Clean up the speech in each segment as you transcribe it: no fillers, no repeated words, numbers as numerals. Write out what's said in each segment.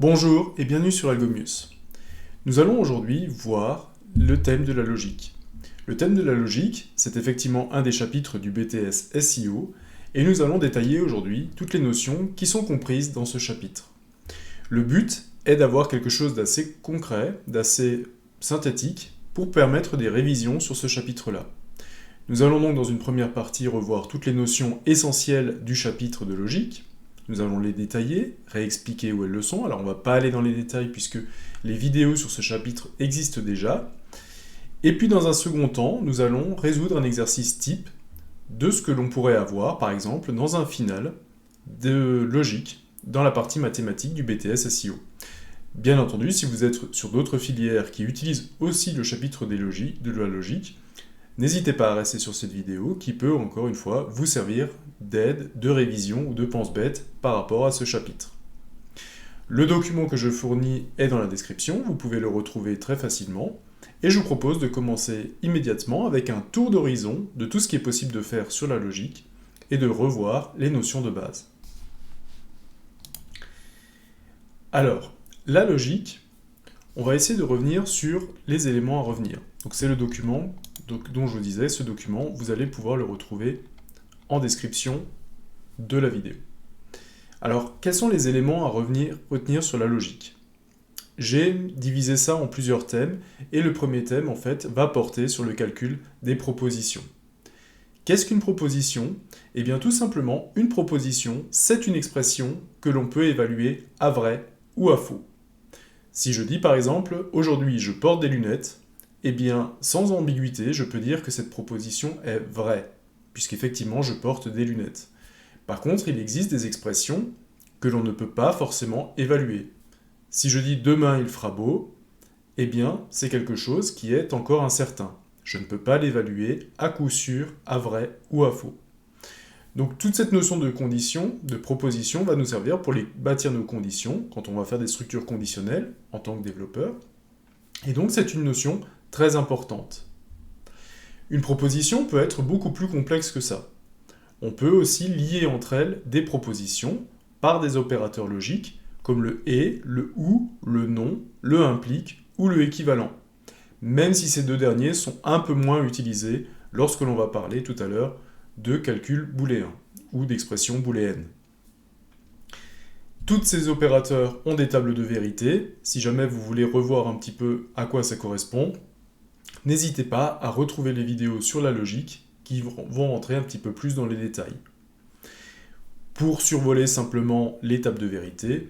Bonjour et bienvenue sur Algomius. Nous allons aujourd'hui voir le thème de la logique. Le thème de la logique, c'est effectivement un des chapitres du BTS SEO et nous allons détailler aujourd'hui toutes les notions qui sont comprises dans ce chapitre. Le but est d'avoir quelque chose d'assez concret, d'assez synthétique pour permettre des révisions sur ce chapitre-là. Nous allons donc dans une première partie revoir toutes les notions essentielles du chapitre de logique. Nous allons les détailler, réexpliquer où elles le sont. Alors on ne va pas aller dans les détails puisque les vidéos sur ce chapitre existent déjà. Et puis dans un second temps, nous allons résoudre un exercice type de ce que l'on pourrait avoir, par exemple, dans un final de logique dans la partie mathématique du BTS SEO. Bien entendu, si vous êtes sur d'autres filières qui utilisent aussi le chapitre de la logique, n'hésitez pas à rester sur cette vidéo qui peut, encore une fois, vous servir d'aide, de révision ou de pense-bête par rapport à ce chapitre. Le document que je fournis est dans la description, vous pouvez le retrouver très facilement, et je vous propose de commencer immédiatement avec un tour d'horizon de tout ce qui est possible de faire sur la logique et de revoir les notions de base. Alors, la logique, on va essayer de revenir sur les éléments à revenir. Donc c'est le document dont je vous disais, ce document, vous allez pouvoir le retrouver en description de la vidéo. Alors, quels sont les éléments à retenir sur la logique? J'ai divisé ça en plusieurs thèmes, et le premier thème, en fait, va porter sur le calcul des propositions. Qu'est-ce qu'une proposition? Eh bien, tout simplement, une proposition, c'est une expression que l'on peut évaluer à vrai ou à faux. Si je dis, par exemple, « Aujourd'hui, je porte des lunettes », eh bien, sans ambiguïté, je peux dire que cette proposition est vraie, puisqu'effectivement, je porte des lunettes. Par contre, il existe des expressions que l'on ne peut pas forcément évaluer. Si je dis « demain il fera beau », eh bien, c'est quelque chose qui est encore incertain. Je ne peux pas l'évaluer à coup sûr, à vrai ou à faux. Donc, toute cette notion de condition, de proposition, va nous servir pour bâtir nos conditions, quand on va faire des structures conditionnelles en tant que développeur. Et donc, c'est une notion très importante. Une proposition peut être beaucoup plus complexe que ça. On peut aussi lier entre elles des propositions par des opérateurs logiques comme le « et », le « ou », le « non », le « implique » ou le « équivalent », même si ces deux derniers sont un peu moins utilisés lorsque l'on va parler tout à l'heure de calcul booléen ou d'expression booléenne. Tous ces opérateurs ont des tables de vérité. Si jamais vous voulez revoir un petit peu à quoi ça correspond, n'hésitez pas à retrouver les vidéos sur la logique qui vont rentrer un petit peu plus dans les détails. Pour survoler simplement les tables de vérité,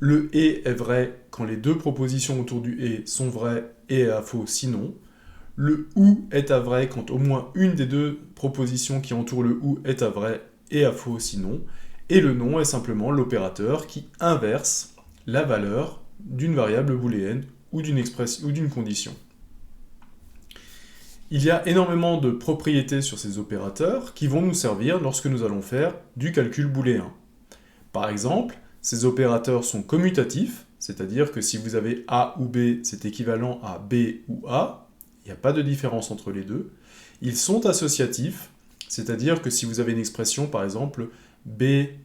le « et » est vrai quand les deux propositions autour du « et » sont vraies et à faux sinon. Le « ou » est à vrai quand au moins une des deux propositions qui entourent le « ou » est à vrai et à faux sinon. Et le « non » est simplement l'opérateur qui inverse la valeur d'une variable booléenne ou d'une condition. Il y a énormément de propriétés sur ces opérateurs qui vont nous servir lorsque nous allons faire du calcul booléen. Par exemple, ces opérateurs sont commutatifs, c'est-à-dire que si vous avez A ou B, c'est équivalent à B ou A, il n'y a pas de différence entre les deux. Ils sont associatifs, c'est-à-dire que si vous avez une expression, par exemple, B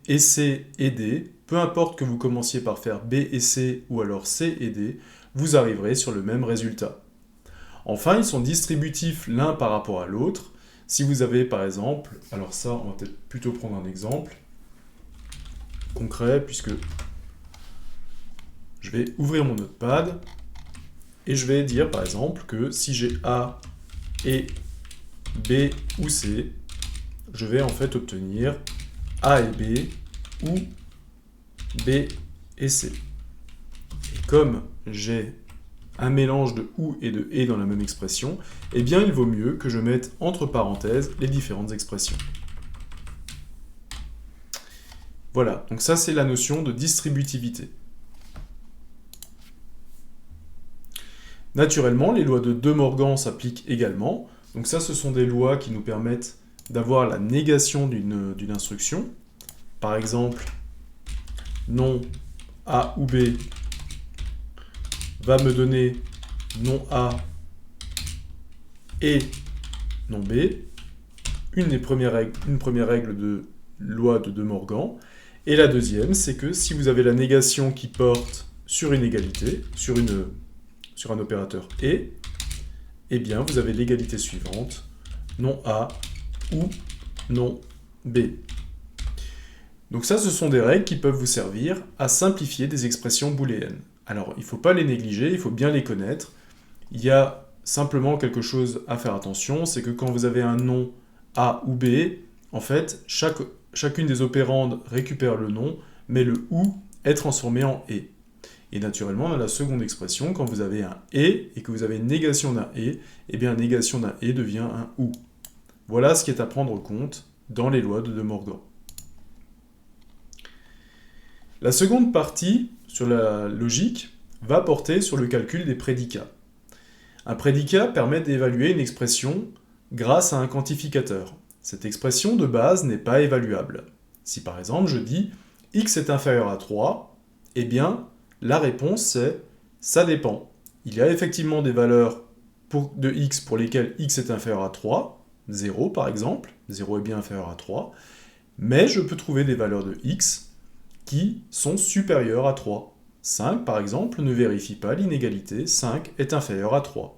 et C et D, peu importe que vous commenciez par faire B et C ou alors C et D, vous arriverez sur le même résultat. Enfin, ils sont distributifs l'un par rapport à l'autre. Si vous avez par exemple, alors ça, on va peut-être plutôt prendre un exemple concret, puisque je vais ouvrir mon notepad, et je vais dire par exemple que si j'ai A et B ou C, je vais en fait obtenir A et B ou B et C. Et comme j'ai un mélange de ou et de et dans la même expression, eh bien il vaut mieux que je mette entre parenthèses les différentes expressions. Voilà, donc ça c'est la notion de distributivité. Naturellement, les lois de De Morgan s'appliquent également. Donc ça, ce sont des lois qui nous permettent d'avoir la négation d'une instruction. Par exemple, non A ou B va me donner non A et non B. Une première règle de loi de De Morgan. Et la deuxième, c'est que si vous avez la négation qui porte sur une égalité, sur un opérateur et, eh bien, vous avez l'égalité suivante, non A ou non B. Donc ça, ce sont des règles qui peuvent vous servir à simplifier des expressions booléennes. Alors, il ne faut pas les négliger, il faut bien les connaître. Il y a simplement quelque chose à faire attention, c'est que quand vous avez un nom A ou B, en fait, chacune des opérandes récupère le nom, mais le OU est transformé en E. Et naturellement, dans la seconde expression, quand vous avez un et que vous avez une négation d'un et, eh bien, négation d'un et devient un OU. Voilà ce qui est à prendre en compte dans les lois de De Morgan. La seconde partie, sur la logique, va porter sur le calcul des prédicats. Un prédicat permet d'évaluer une expression grâce à un quantificateur. Cette expression de base n'est pas évaluable. Si par exemple je dis x est inférieur à 3, eh bien la réponse c'est « ça dépend ». Il y a effectivement des valeurs de x pour lesquelles x est inférieur à 3, 0 par exemple, 0 est bien inférieur à 3, mais je peux trouver des valeurs de x qui sont supérieures à 3. 5 par exemple ne vérifie pas l'inégalité, 5 est inférieur à 3.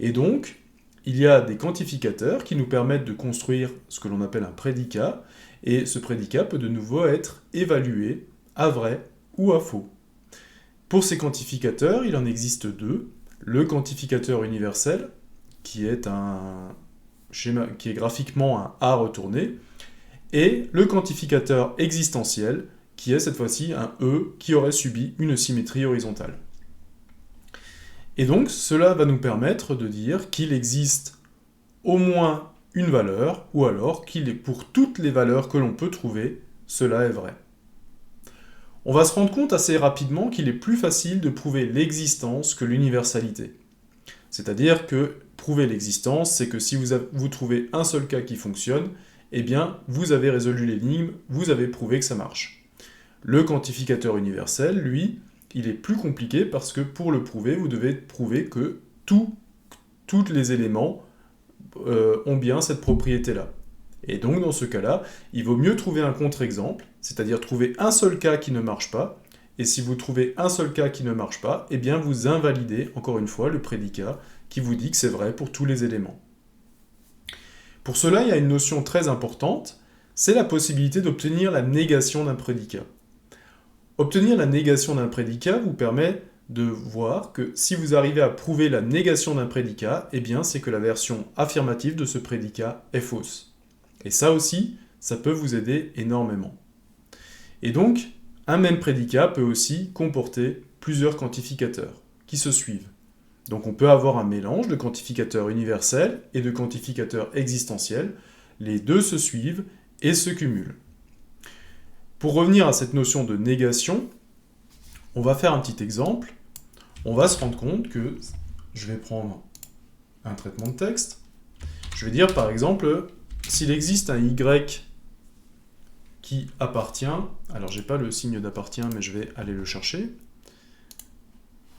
Et donc, il y a des quantificateurs qui nous permettent de construire ce que l'on appelle un prédicat, et ce prédicat peut de nouveau être évalué à vrai ou à faux. Pour ces quantificateurs, il en existe deux. Le quantificateur universel, qui est graphiquement un A retourné, et le quantificateur existentiel, qui est cette fois-ci un E qui aurait subi une symétrie horizontale. Et donc, cela va nous permettre de dire qu'il existe au moins une valeur, ou alors pour toutes les valeurs que l'on peut trouver, cela est vrai. On va se rendre compte assez rapidement qu'il est plus facile de prouver l'existence que l'universalité. C'est-à-dire que prouver l'existence, c'est que si vous trouvez un seul cas qui fonctionne, eh bien, vous avez résolu l'énigme, vous avez prouvé que ça marche. Le quantificateur universel, lui, il est plus compliqué parce que pour le prouver, vous devez prouver que tous les éléments ont bien cette propriété-là. Et donc, dans ce cas-là, il vaut mieux trouver un contre-exemple, c'est-à-dire trouver un seul cas qui ne marche pas, et si vous trouvez un seul cas qui ne marche pas, eh bien vous invalidez, encore une fois, le prédicat qui vous dit que c'est vrai pour tous les éléments. Pour cela, il y a une notion très importante, c'est la possibilité d'obtenir la négation d'un prédicat. Obtenir la négation d'un prédicat vous permet de voir que si vous arrivez à prouver la négation d'un prédicat, eh bien c'est que la version affirmative de ce prédicat est fausse. Et ça aussi, ça peut vous aider énormément. Et donc, un même prédicat peut aussi comporter plusieurs quantificateurs qui se suivent. Donc on peut avoir un mélange de quantificateurs universels et de quantificateurs existentiels. Les deux se suivent et se cumulent. Pour revenir à cette notion de négation, on va faire un petit exemple. On va se rendre compte que, je vais prendre un traitement de texte, je vais dire par exemple, s'il existe un y qui appartient, alors j'ai pas le signe d'appartient, mais je vais aller le chercher,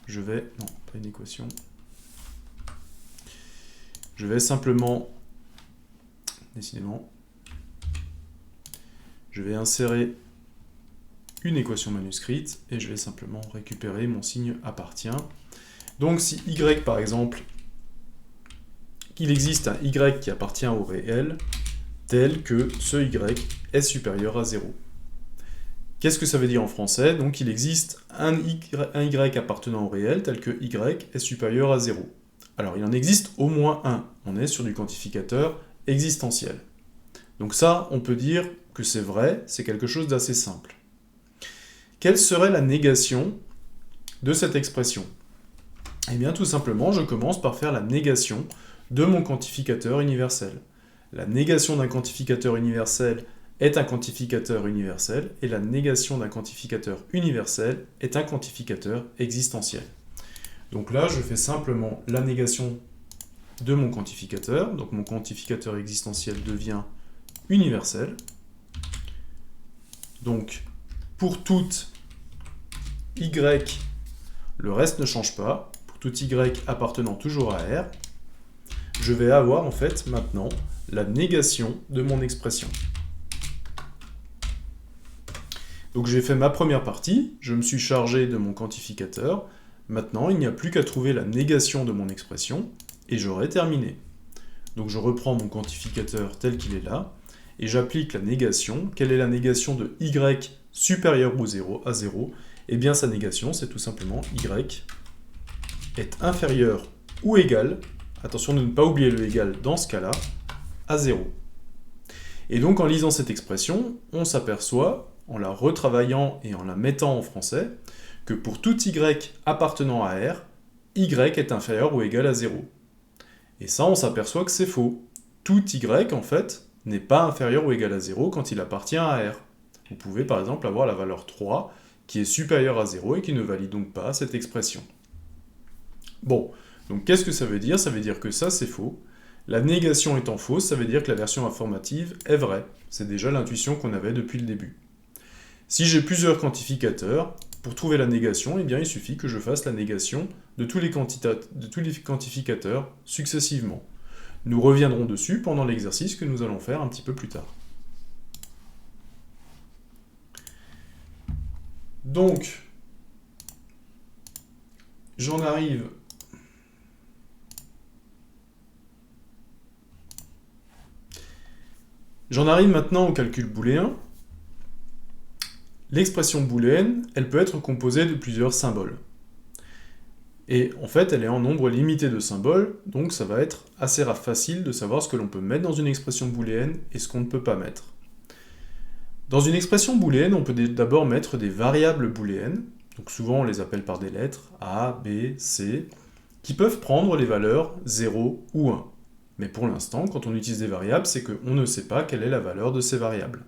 non, pas une équation, je vais simplement, décidément, je vais insérer une équation manuscrite et je vais simplement récupérer mon signe appartient. Donc si y par exemple, qu'il existe un y qui appartient au réel, tel que ce y est supérieur à 0. Qu'est-ce que ça veut dire en français? Donc il existe un y appartenant au réel, tel que y est supérieur à 0. Alors il en existe au moins un, on est sur du quantificateur existentiel. Donc ça, on peut dire que c'est vrai, c'est quelque chose d'assez simple. Quelle serait la négation de cette expression? Eh bien tout simplement, je commence par faire la négation de mon quantificateur universel. La négation d'un quantificateur universel est un quantificateur universel, et la négation d'un quantificateur universel est un quantificateur existentiel. Donc là, je fais simplement la négation de mon quantificateur, donc mon quantificateur existentiel devient universel. Donc, pour toute y, le reste ne change pas, pour tout y appartenant toujours à R, je vais avoir en fait maintenant la négation de mon expression. Donc j'ai fait ma première partie, je me suis chargé de mon quantificateur. Maintenant, il n'y a plus qu'à trouver la négation de mon expression, et j'aurai terminé. Donc je reprends mon quantificateur tel qu'il est là, et j'applique la négation. Quelle est la négation de y supérieur ou à 0 ? Eh bien sa négation, c'est tout simplement y est inférieur ou égal, attention de ne pas oublier le égal dans ce cas-là, à 0. Et donc en lisant cette expression, on s'aperçoit, en la retravaillant et en la mettant en français, que pour tout y appartenant à R, y est inférieur ou égal à 0. Et ça, on s'aperçoit que c'est faux. Tout y, en fait, n'est pas inférieur ou égal à 0 quand il appartient à R. Vous pouvez par exemple avoir la valeur 3 qui est supérieure à 0 et qui ne valide donc pas cette expression. Bon, donc qu'est-ce que ça veut dire ? Ça veut dire que ça, c'est faux. La négation étant fausse, ça veut dire que la version informative est vraie. C'est déjà l'intuition qu'on avait depuis le début. Si j'ai plusieurs quantificateurs, pour trouver la négation, eh bien, il suffit que je fasse la négation de tous les quantificateurs successivement. Nous reviendrons dessus pendant l'exercice que nous allons faire un petit peu plus tard. Donc, j'en arrive maintenant au calcul booléen. L'expression booléenne, elle peut être composée de plusieurs symboles. Et en fait, elle est en nombre limité de symboles, donc ça va être assez facile de savoir ce que l'on peut mettre dans une expression booléenne et ce qu'on ne peut pas mettre. Dans une expression booléenne, on peut d'abord mettre des variables booléennes, donc souvent on les appelle par des lettres A, B, C, qui peuvent prendre les valeurs 0 ou 1. Mais pour l'instant, quand on utilise des variables, c'est qu'on ne sait pas quelle est la valeur de ces variables.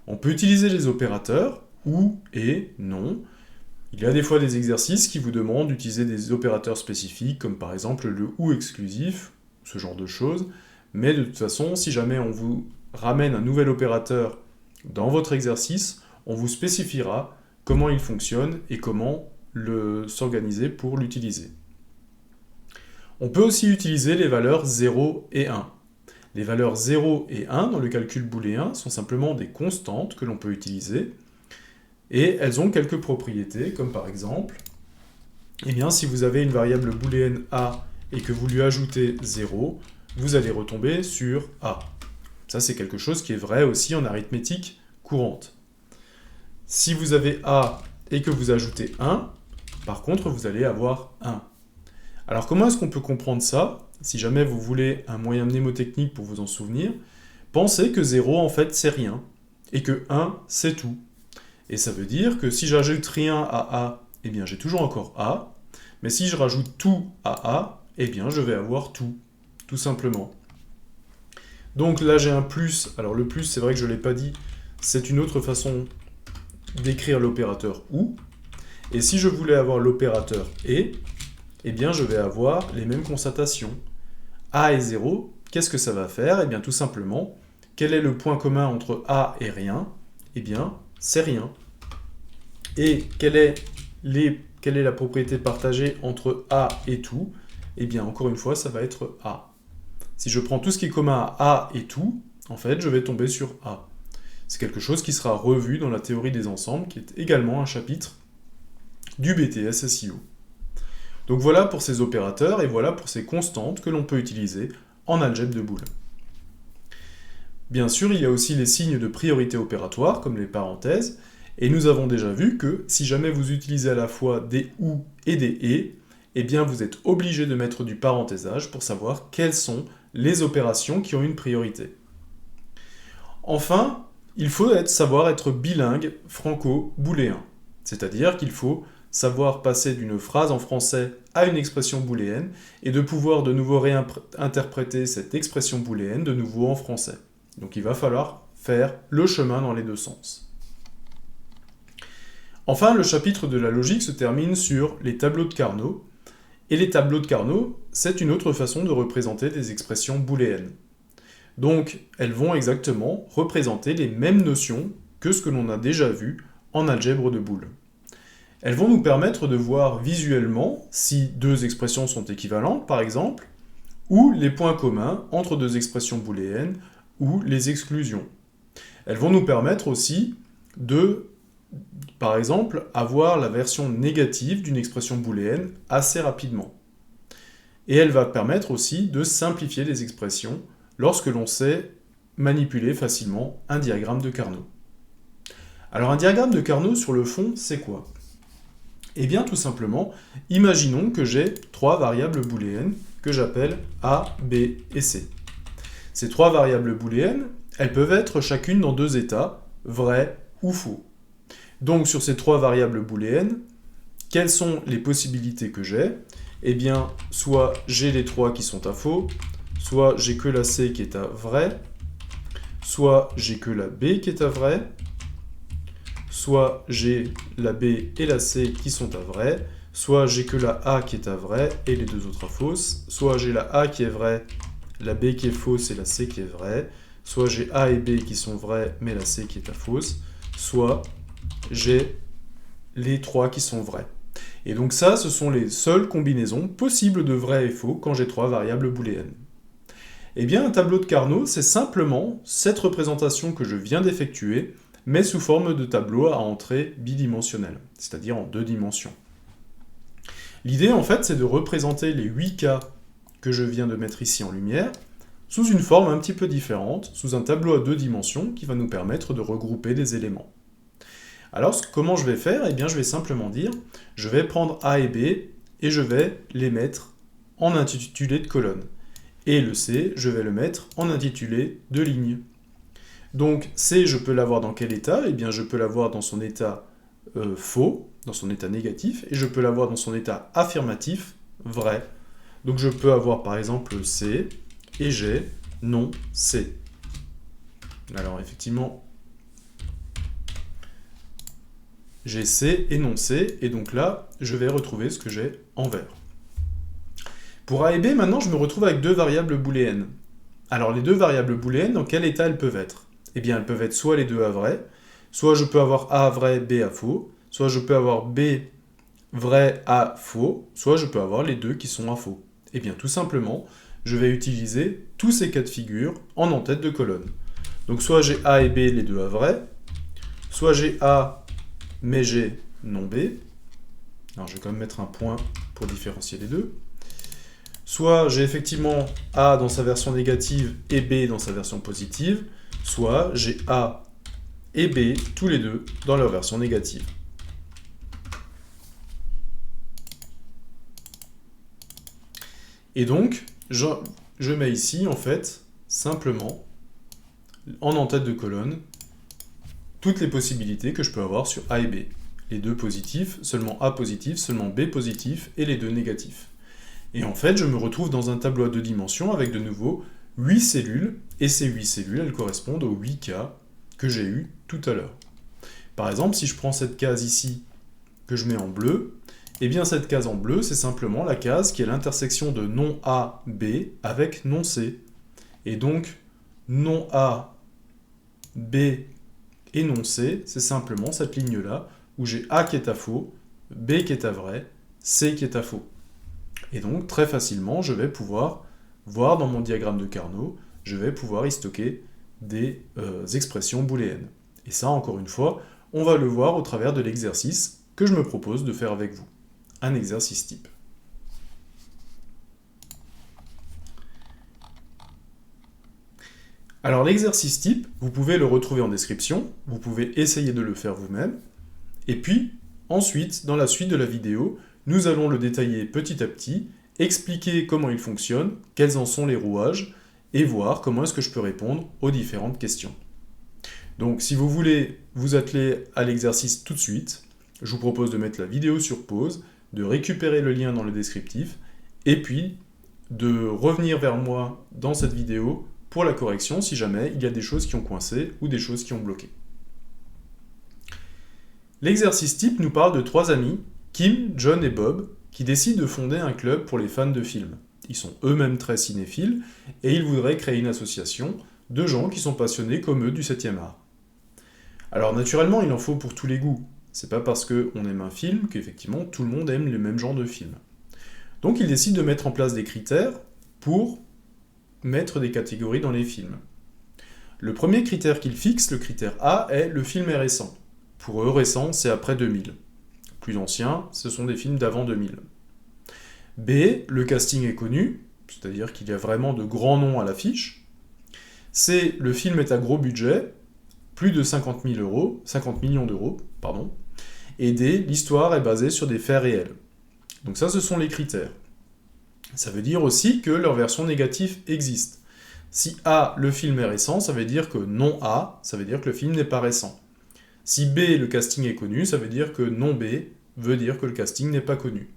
On peut utiliser les opérateurs, ou, et, non. Il y a des fois des exercices qui vous demandent d'utiliser des opérateurs spécifiques, comme par exemple le ou exclusif, ce genre de choses. Mais de toute façon, si jamais on vous ramène un nouvel opérateur dans votre exercice, on vous spécifiera comment il fonctionne et comment s'organiser pour l'utiliser. On peut aussi utiliser les valeurs 0 et 1. Les valeurs 0 et 1 dans le calcul booléen sont simplement des constantes que l'on peut utiliser, et elles ont quelques propriétés, comme par exemple, eh bien, si vous avez une variable booléenne a et que vous lui ajoutez 0, vous allez retomber sur a. Ça, c'est quelque chose qui est vrai aussi en arithmétique courante. Si vous avez a et que vous ajoutez 1, par contre, vous allez avoir 1. Alors, comment est-ce qu'on peut comprendre ça ? Si jamais vous voulez un moyen mnémotechnique pour vous en souvenir, pensez que 0, en fait, c'est rien, et que 1, c'est tout. Et ça veut dire que si j'ajoute rien à A, eh bien j'ai toujours encore A, mais si je rajoute tout à A, eh bien je vais avoir tout simplement. Donc là j'ai un plus, alors le plus c'est vrai que je ne l'ai pas dit, c'est une autre façon d'écrire l'opérateur OU, et si je voulais avoir l'opérateur ET, eh bien je vais avoir les mêmes constatations. A et 0, qu'est-ce que ça va faire ? Eh bien tout simplement, quel est le point commun entre A et rien ? Eh bien, c'est rien. Et quelle est la propriété partagée entre A et tout ? Eh bien, encore une fois, ça va être A. Si je prends tout ce qui est commun à A et tout, en fait, je vais tomber sur A. C'est quelque chose qui sera revu dans la théorie des ensembles, qui est également un chapitre du BTS SEO. Donc voilà pour ces opérateurs et voilà pour ces constantes que l'on peut utiliser en algèbre de Boole. Bien sûr, il y a aussi les signes de priorité opératoire, comme les parenthèses, et nous avons déjà vu que si jamais vous utilisez à la fois des OU et des ET, eh bien vous êtes obligé de mettre du parenthésage pour savoir quelles sont les opérations qui ont une priorité. Enfin, il faut savoir être bilingue franco-booléen, c'est-à-dire qu'il faut savoir passer d'une phrase en français à une expression booléenne et de pouvoir de nouveau réinterpréter cette expression booléenne de nouveau en français. Donc il va falloir faire le chemin dans les deux sens. Enfin, le chapitre de la logique se termine sur les tableaux de Carnot. Et les tableaux de Carnot, c'est une autre façon de représenter des expressions booléennes. Donc, elles vont exactement représenter les mêmes notions que ce que l'on a déjà vu en algèbre de Boole. Elles vont nous permettre de voir visuellement si deux expressions sont équivalentes, par exemple, ou les points communs entre deux expressions booléennes, ou les exclusions. Elles vont nous permettre aussi de, par exemple, avoir la version négative d'une expression booléenne assez rapidement. Et elle va permettre aussi de simplifier les expressions lorsque l'on sait manipuler facilement un diagramme de Carnot. Alors un diagramme de Carnot sur le fond, c'est quoi? Eh bien tout simplement, imaginons que j'ai trois variables booléennes que j'appelle A, B et C. Ces trois variables booléennes, elles peuvent être chacune dans deux états, vrai ou faux. Donc sur ces trois variables booléennes, quelles sont les possibilités que j'ai? Eh bien, soit j'ai les trois qui sont à faux, soit j'ai que la C qui est à vrai, soit j'ai que la B qui est à vrai, soit j'ai la B et la C qui sont à vrai, soit j'ai que la A qui est à vrai et les deux autres à fausse, soit j'ai la A qui est vraie, la B qui est fausse et la C qui est vraie, soit j'ai A et B qui sont vraies mais la C qui est à fausse, soit j'ai les trois qui sont vraies. Et donc ça, ce sont les seules combinaisons possibles de vrai et faux quand j'ai trois variables booléennes. Eh bien, un tableau de Carnot, c'est simplement cette représentation que je viens d'effectuer, mais sous forme de tableau à entrée bidimensionnelle, c'est-à-dire en deux dimensions. L'idée, en fait, c'est de représenter les 8 cas que je viens de mettre ici en lumière, sous une forme un petit peu différente, sous un tableau à deux dimensions qui va nous permettre de regrouper des éléments. Alors, comment je vais faire? Eh bien, je vais simplement dire, je vais prendre A et B, et je vais les mettre en intitulé de colonne. Et le C, je vais le mettre en intitulé de ligne. Donc, C, je peux l'avoir dans quel état? Eh bien, je peux l'avoir dans son état faux, dans son état négatif, et je peux l'avoir dans son état affirmatif, vrai. Donc, je peux avoir, par exemple, C, et j'ai non C. Alors, effectivement, j'ai C et non C, et donc là, je vais retrouver ce que j'ai en vert. Pour A et B, maintenant, je me retrouve avec deux variables booléennes. Alors, les deux variables booléennes, dans quel état elles peuvent être? Eh bien, elles peuvent être soit les deux à vrai, soit je peux avoir A vrai, B à faux, soit je peux avoir B vrai, A faux, soit je peux avoir les deux qui sont à faux. Eh bien, tout simplement, je vais utiliser tous ces cas de figure en en-tête de colonne. Donc, soit j'ai A et B, les deux à vrai, soit j'ai A mais j'ai non B. Alors je vais quand même mettre un point pour différencier les deux. Soit j'ai effectivement A dans sa version négative et B dans sa version positive, soit j'ai A et B tous les deux dans leur version négative. Et donc, je mets ici en fait simplement en en-tête de colonne toutes les possibilités que je peux avoir sur A et B. Les deux positifs, seulement A positif, seulement B positif, et les deux négatifs. Et en fait, je me retrouve dans un tableau à deux dimensions avec de nouveau 8 cellules, et ces 8 cellules, elles correspondent aux 8 cas que j'ai eus tout à l'heure. Par exemple, si je prends cette case ici, que je mets en bleu, eh bien cette case en bleu, c'est simplement la case qui est l'intersection de non A, B avec non C. Et donc, non A, B et non C, c'est simplement cette ligne-là, où j'ai A qui est à faux, B qui est à vrai, C qui est à faux. Et donc, très facilement, je vais pouvoir voir dans mon diagramme de Carnot, je vais pouvoir y stocker des expressions booléennes. Et ça, encore une fois, on va le voir au travers de l'exercice que je me propose de faire avec vous. Un exercice type. Alors l'exercice type, vous pouvez le retrouver en description, vous pouvez essayer de le faire vous-même, et puis ensuite, dans la suite de la vidéo, nous allons le détailler petit à petit, expliquer comment il fonctionne, quels en sont les rouages, et voir comment est-ce que je peux répondre aux différentes questions. Donc si vous voulez vous atteler à l'exercice tout de suite, je vous propose de mettre la vidéo sur pause, de récupérer le lien dans le descriptif, et puis de revenir vers moi dans cette vidéo pour la correction si jamais il y a des choses qui ont coincé ou des choses qui ont bloqué. L'exercice type nous parle de trois amis, Kim, John et Bob, qui décident de fonder un club pour les fans de films. Ils sont eux-mêmes très cinéphiles et ils voudraient créer une association de gens qui sont passionnés comme eux du 7e art. Alors naturellement, il en faut pour tous les goûts. C'est pas parce qu'on aime un film qu'effectivement tout le monde aime le même genre de film. Donc ils décident de mettre en place des critères pour mettre des catégories dans les films. Le premier critère qu'ils fixent, le critère A, est « le film est récent ». pour eux, récent, c'est après 2000. Plus anciens, ce sont des films d'avant 2000. B, le casting est connu, c'est-à-dire qu'il y a vraiment de grands noms à l'affiche. C, le film est à gros budget, plus de 50 millions d'euros, pardon. Et D, l'histoire est basée sur des faits réels. Donc ça, ce sont les critères. Ça veut dire aussi que leur version négative existe. Si A, le film est récent, ça veut dire que non A, ça veut dire que le film n'est pas récent. Si B, le casting est connu, ça veut dire que non B veut dire que le casting n'est pas connu.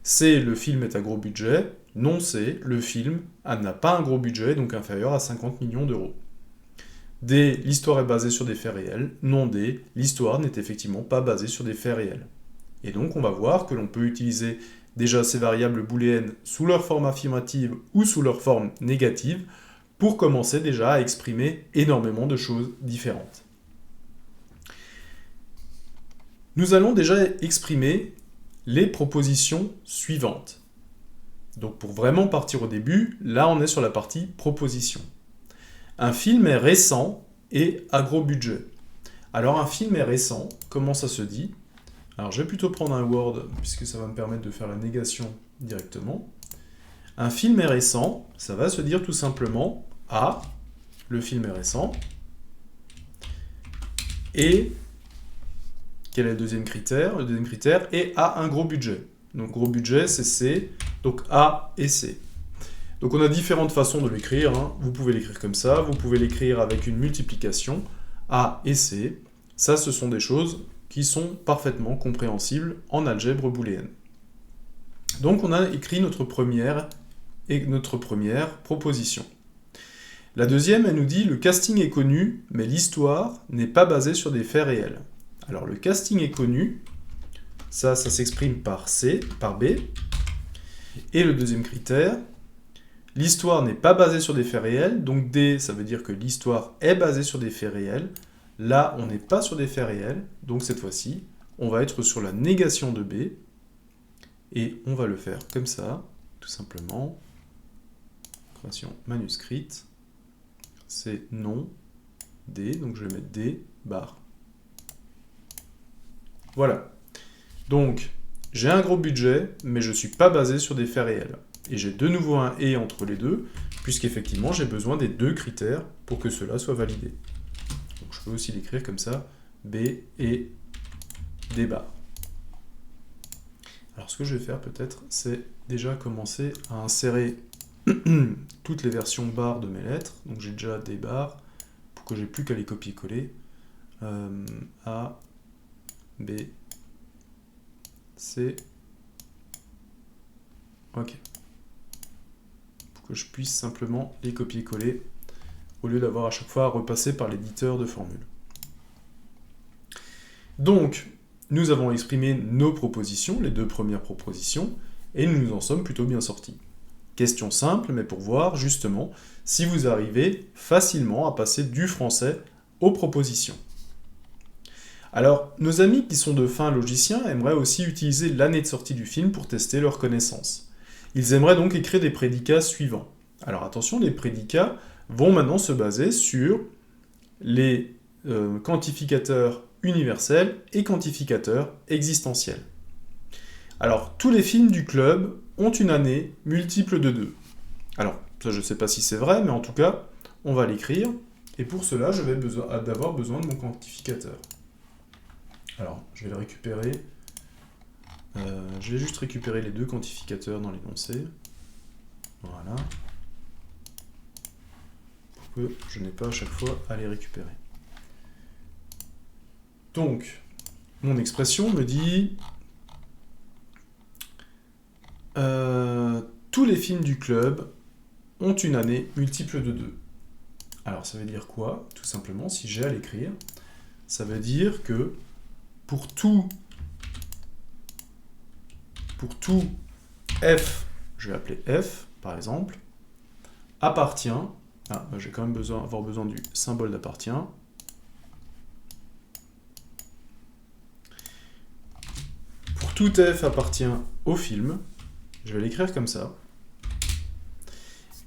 C, le film est à gros budget, non C, le film n'a pas un gros budget, donc inférieur à 50 millions d'euros. D, l'histoire est basée sur des faits réels, non D, l'histoire n'est effectivement pas basée sur des faits réels. Et donc on va voir que l'on peut utiliser déjà ces variables booléennes sous leur forme affirmative ou sous leur forme négative pour commencer déjà à exprimer énormément de choses différentes. Nous allons déjà exprimer les propositions suivantes. Donc pour vraiment partir au début, là on est sur la partie proposition. Un film est récent et à gros budget. Alors un film est récent, comment ça se dit ? Alors je vais plutôt prendre un Word, puisque ça va me permettre de faire la négation directement. Un film est récent, ça va se dire tout simplement A, le film est récent, et quel est le deuxième critère ? Le deuxième critère est A, un gros budget. Donc gros budget, c'est C, donc A et C. Donc on a différentes façons de l'écrire, hein. Vous pouvez l'écrire comme ça, vous pouvez l'écrire avec une multiplication, A et C. Ça, ce sont des choses qui sont parfaitement compréhensibles en algèbre booléenne. Donc on a écrit notre première proposition. La deuxième, elle nous dit « Le casting est connu, mais l'histoire n'est pas basée sur des faits réels. » Alors le casting est connu, ça s'exprime par C, par B. Et le deuxième critère, l'histoire n'est pas basée sur des faits réels, donc D, ça veut dire que l'histoire est basée sur des faits réels. Là, on n'est pas sur des faits réels, donc cette fois-ci, on va être sur la négation de B, et on va le faire comme ça, tout simplement. Création manuscrite, c'est non, D, donc je vais mettre D, barre. Voilà. Donc, j'ai un gros budget, mais je ne suis pas basé sur des faits réels. Et j'ai de nouveau un « et » entre les deux, puisqu'effectivement, j'ai besoin des deux critères pour que cela soit validé. Donc, je peux aussi l'écrire comme ça, B et D barre. Alors, ce que je vais faire peut-être, c'est déjà commencer à insérer toutes les versions barres de mes lettres. Donc, j'ai déjà D barres, pour que j'ai plus qu'à les copier-coller. A, B, C, ok. Pour que je puisse simplement les copier-coller, au lieu d'avoir à chaque fois à repasser par l'éditeur de formule. Donc, nous avons exprimé nos propositions, les deux premières propositions, et nous nous en sommes plutôt bien sortis. Question simple, mais pour voir justement si vous arrivez facilement à passer du français aux propositions. Alors, nos amis qui sont de fins logiciens aimeraient aussi utiliser l'année de sortie du film pour tester leurs connaissances. Ils aimeraient donc écrire des prédicats suivants. Alors attention, les prédicats vont maintenant se baser sur les quantificateurs universels et quantificateurs existentiels. Alors, tous les films du club ont une année multiple de 2. Alors, ça je ne sais pas si c'est vrai, mais en tout cas, on va l'écrire. Et pour cela, je vais avoir besoin de mon quantificateur. Alors, je vais le récupérer. Je vais juste récupérer les deux quantificateurs dans l'énoncé. Voilà. Pour que je n'ai pas à chaque fois à les récupérer. Donc, mon expression me dit tous les films du club ont une année multiple de 2. Alors, ça veut dire quoi? Tout simplement, si j'ai à l'écrire, ça veut dire que pour tout f, je vais appeler f, par exemple, appartient, j'ai quand même avoir besoin du symbole d'appartient, pour tout f appartient au film, je vais l'écrire comme ça,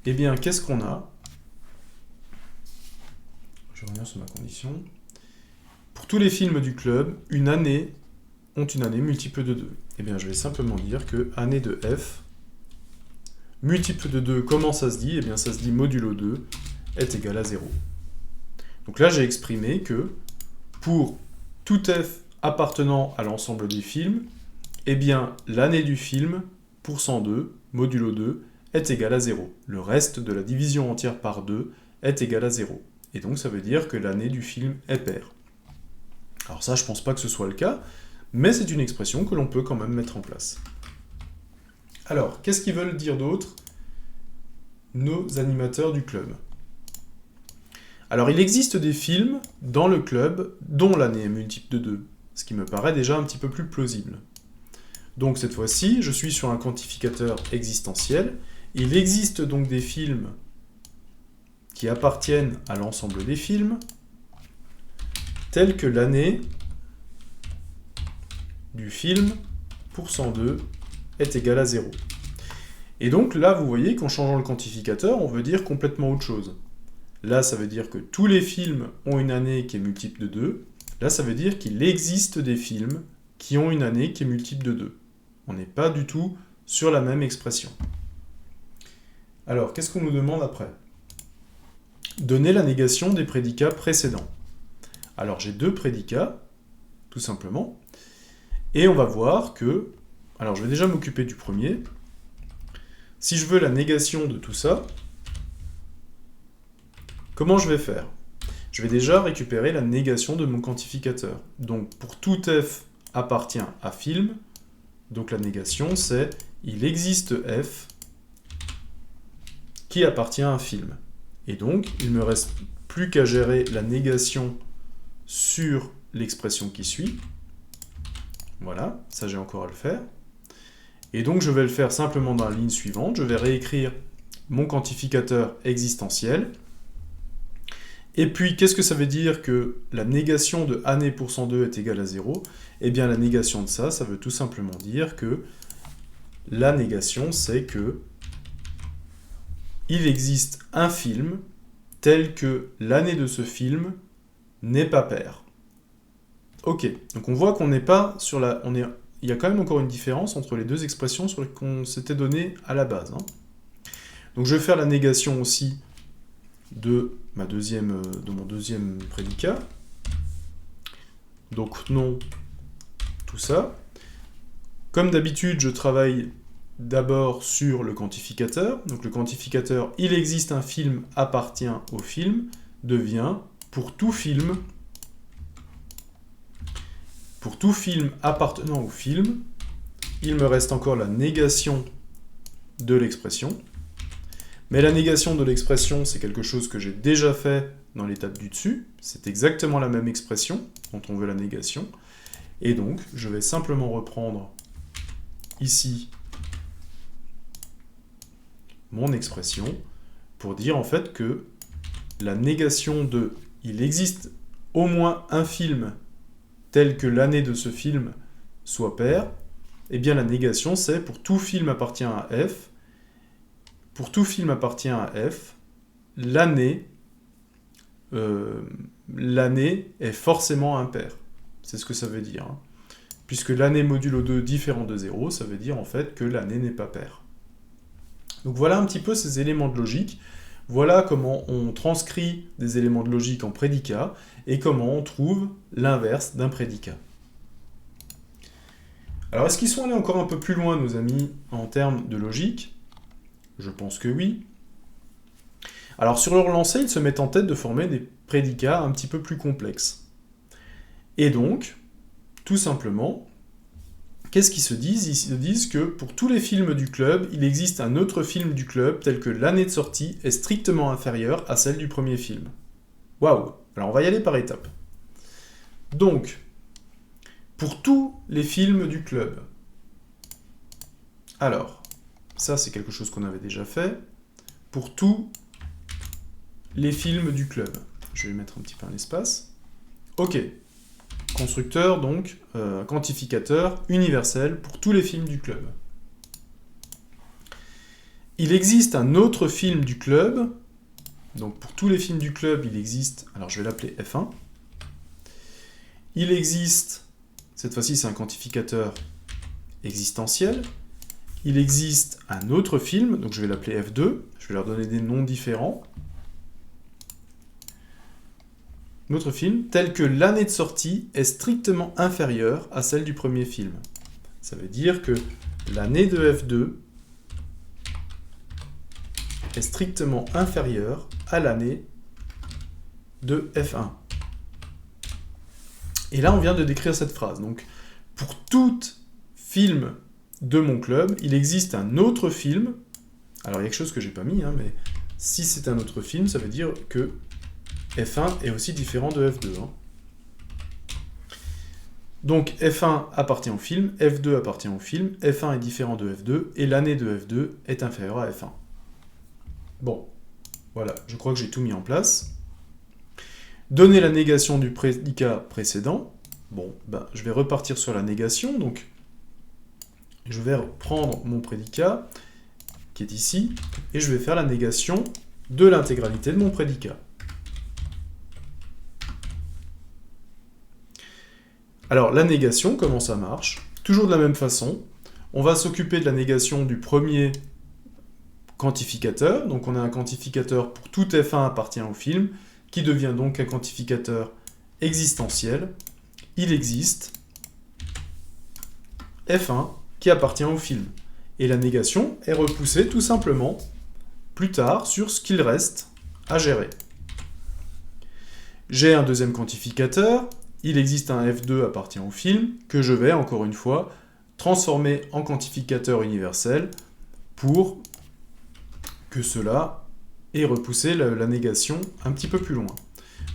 eh bien, qu'est-ce qu'on a? Je vais revenir sur ma condition. Pour tous les films du club, ont une année multiple de 2. Eh bien, je vais simplement dire que année de f, multiple de 2, comment ça se dit? Eh bien, ça se dit modulo 2 est égal à 0. Donc là, j'ai exprimé que pour tout f appartenant à l'ensemble des films, eh bien, l'année du film, pour 102, modulo 2, est égal à 0. Le reste de la division entière par 2 est égal à 0. Et donc, ça veut dire que l'année du film est paire. Alors ça, je ne pense pas que ce soit le cas, mais c'est une expression que l'on peut quand même mettre en place. Alors, qu'est-ce qu'ils veulent dire d'autre, nos animateurs du club? Alors, il existe des films dans le club dont l'année est multiple de 2, ce qui me paraît déjà un petit peu plus plausible. Donc cette fois-ci, je suis sur un quantificateur existentiel. Il existe donc des films qui appartiennent à l'ensemble des films, tels que l'année du film pour 102 est égale à 0. Et donc là, vous voyez qu'en changeant le quantificateur, on veut dire complètement autre chose. Là, ça veut dire que tous les films ont une année qui est multiple de 2. Là, ça veut dire qu'il existe des films qui ont une année qui est multiple de 2. On n'est pas du tout sur la même expression. Alors, qu'est-ce qu'on nous demande après? Donner la négation des prédicats précédents. Alors, j'ai deux prédicats, tout simplement. Et on va voir que... Alors, je vais déjà m'occuper du premier. Si je veux la négation de tout ça, comment je vais faire? Je vais déjà récupérer la négation de mon quantificateur. Donc, pour tout f appartient à film, donc la négation, c'est il existe f qui appartient à un film. Et donc, il ne me reste plus qu'à gérer la négation sur l'expression qui suit. Voilà, ça j'ai encore à le faire. Et donc, je vais le faire simplement dans la ligne suivante. Je vais réécrire mon quantificateur existentiel. Et puis, qu'est-ce que ça veut dire que la négation de année pour 102 est égale à 0? Eh bien, la négation de ça, ça veut tout simplement dire que la négation, c'est que il existe un film tel que l'année de ce film n'est pas paire. Ok, donc on voit qu'on n'est pas sur la... Il y a quand même encore une différence entre les deux expressions sur lesquelles on s'était donné à la base. Donc je vais faire la négation aussi de mon deuxième prédicat. Donc non, tout ça. Comme d'habitude, je travaille d'abord sur le quantificateur. Donc le quantificateur, il existe un film appartient au film, devient pour tout film appartenant au film, il me reste encore la négation de l'expression. Mais la négation de l'expression, c'est quelque chose que j'ai déjà fait dans l'étape du dessus. C'est exactement la même expression dont on veut la négation. Et donc, je vais simplement reprendre ici mon expression pour dire en fait que la négation de « il existe au moins un film tel que l'année de ce film soit paire », eh bien la négation c'est pour tout film appartient à F, pour tout film appartient à F, l'année est forcément impaire. C'est ce que ça veut dire. Puisque l'année modulo 2 différent de 0, ça veut dire en fait que l'année n'est pas paire. Donc voilà un petit peu ces éléments de logique. Voilà comment on transcrit des éléments de logique en prédicat et comment on trouve l'inverse d'un prédicat. Alors est-ce qu'ils sont allés encore un peu plus loin, nos amis, en termes de logique? Je pense que oui. Alors sur leur lancée, ils se mettent en tête de former des prédicats un petit peu plus complexes. Et donc, tout simplement, qu'est-ce qu'ils se disent? Ils se disent que pour tous les films du club, il existe un autre film du club tel que l'année de sortie est strictement inférieure à celle du premier film. Waouh! Alors on va y aller par étapes. Donc, pour tous les films du club, alors, ça c'est quelque chose qu'on avait déjà fait, pour tous les films du club. Je vais mettre un petit peu un espace. Ok. Constructeur, donc, quantificateur universel pour tous les films du club. Il existe un autre film du club, donc pour tous les films du club, il existe, alors je vais l'appeler F1, il existe, cette fois-ci c'est un quantificateur existentiel, il existe un autre film, donc je vais l'appeler F2, je vais leur donner des noms différents. Un autre film, tel que l'année de sortie est strictement inférieure à celle du premier film. Ça veut dire que l'année de F2 est strictement inférieure à l'année de F1. Et là, on vient de décrire cette phrase. Donc, pour tout film de mon club, il existe un autre film. Alors, il y a quelque chose que j'ai pas mis, mais si c'est un autre film, ça veut dire que F1 est aussi différent de F2. Donc, F1 appartient au film, F2 appartient au film, F1 est différent de F2, et l'année de F2 est inférieure à F1. Bon, voilà, je crois que j'ai tout mis en place. Donner la négation du prédicat précédent. Bon, je vais repartir sur la négation, donc je vais prendre mon prédicat, qui est ici, et je vais faire la négation de l'intégralité de mon prédicat. Alors, la négation, comment ça marche? Toujours de la même façon. On va s'occuper de la négation du premier quantificateur. Donc, on a un quantificateur pour tout F1 appartient au film, qui devient donc un quantificateur existentiel. Il existe F1 qui appartient au film. Et la négation est repoussée tout simplement plus tard sur ce qu'il reste à gérer. J'ai un deuxième quantificateur. Il existe un F2 appartient au film, que je vais, encore une fois, transformer en quantificateur universel pour que cela ait repoussé la négation un petit peu plus loin.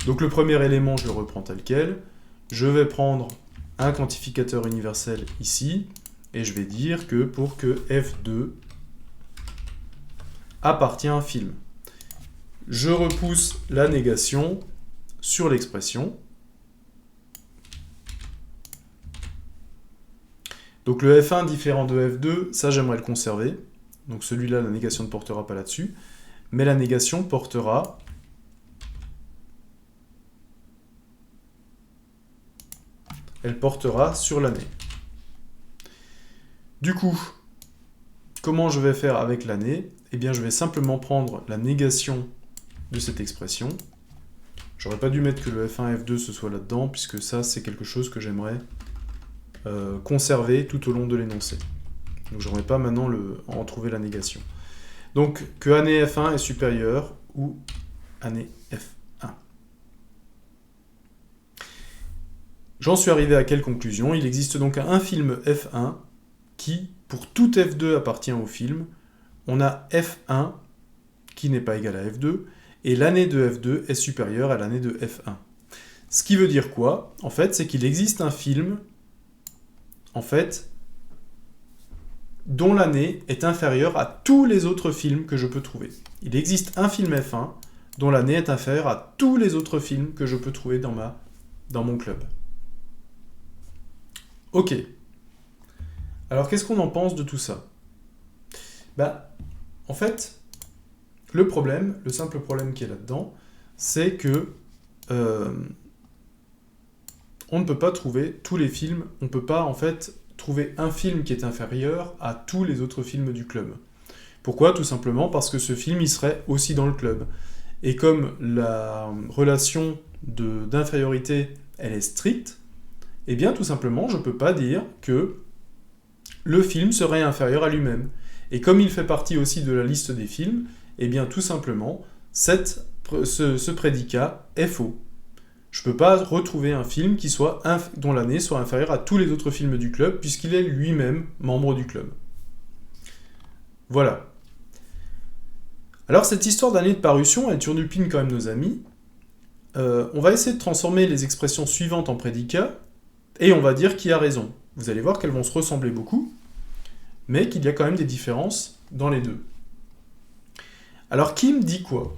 Donc le premier élément, je le reprends tel quel. Je vais prendre un quantificateur universel ici, et je vais dire que pour que F2 appartient à un film, je repousse la négation sur l'expression. Donc le F1 différent de F2, ça j'aimerais le conserver. Donc celui-là, la négation ne portera pas là-dessus. Mais la négation portera sur l'année. Du coup, comment je vais faire avec l'année? Eh bien, je vais simplement prendre la négation de cette expression. J'aurais pas dû mettre que le F1 et F2 ce soit là-dedans, puisque ça, c'est quelque chose que j'aimerais conserver tout au long de l'énoncé. Donc je n'aurai pas maintenant en trouver la négation. Donc que année F1 est supérieure ou année F1. J'en suis arrivé à quelle conclusion? Il existe donc un film F1 qui, pour tout F2 appartient au film. On a F1 qui n'est pas égal à F2, et l'année de F2 est supérieure à l'année de F1. Ce qui veut dire quoi? En fait, c'est qu'il existe un film dont l'année est inférieure à tous les autres films que je peux trouver. Il existe un film F1 dont l'année est inférieure à tous les autres films que je peux trouver dans mon club. Ok. Alors, qu'est-ce qu'on en pense de tout ça? En fait, le simple problème qui est là-dedans, c'est que on ne peut pas trouver tous les films, on ne peut pas en fait trouver un film qui est inférieur à tous les autres films du club. Pourquoi? Tout simplement parce que ce film, il serait aussi dans le club. Et comme la relation d'infériorité, elle est stricte, eh bien tout simplement, je ne peux pas dire que le film serait inférieur à lui-même. Et comme il fait partie aussi de la liste des films, eh bien tout simplement, ce prédicat est faux. Je ne peux pas retrouver un film dont l'année soit inférieure à tous les autres films du club, puisqu'il est lui-même membre du club. Voilà. Alors cette histoire d'année de parution, elle turnupine quand même nos amis. On va essayer de transformer les expressions suivantes en prédicats, et on va dire qui a raison. Vous allez voir qu'elles vont se ressembler beaucoup, mais qu'il y a quand même des différences dans les deux. Alors Kim dit quoi?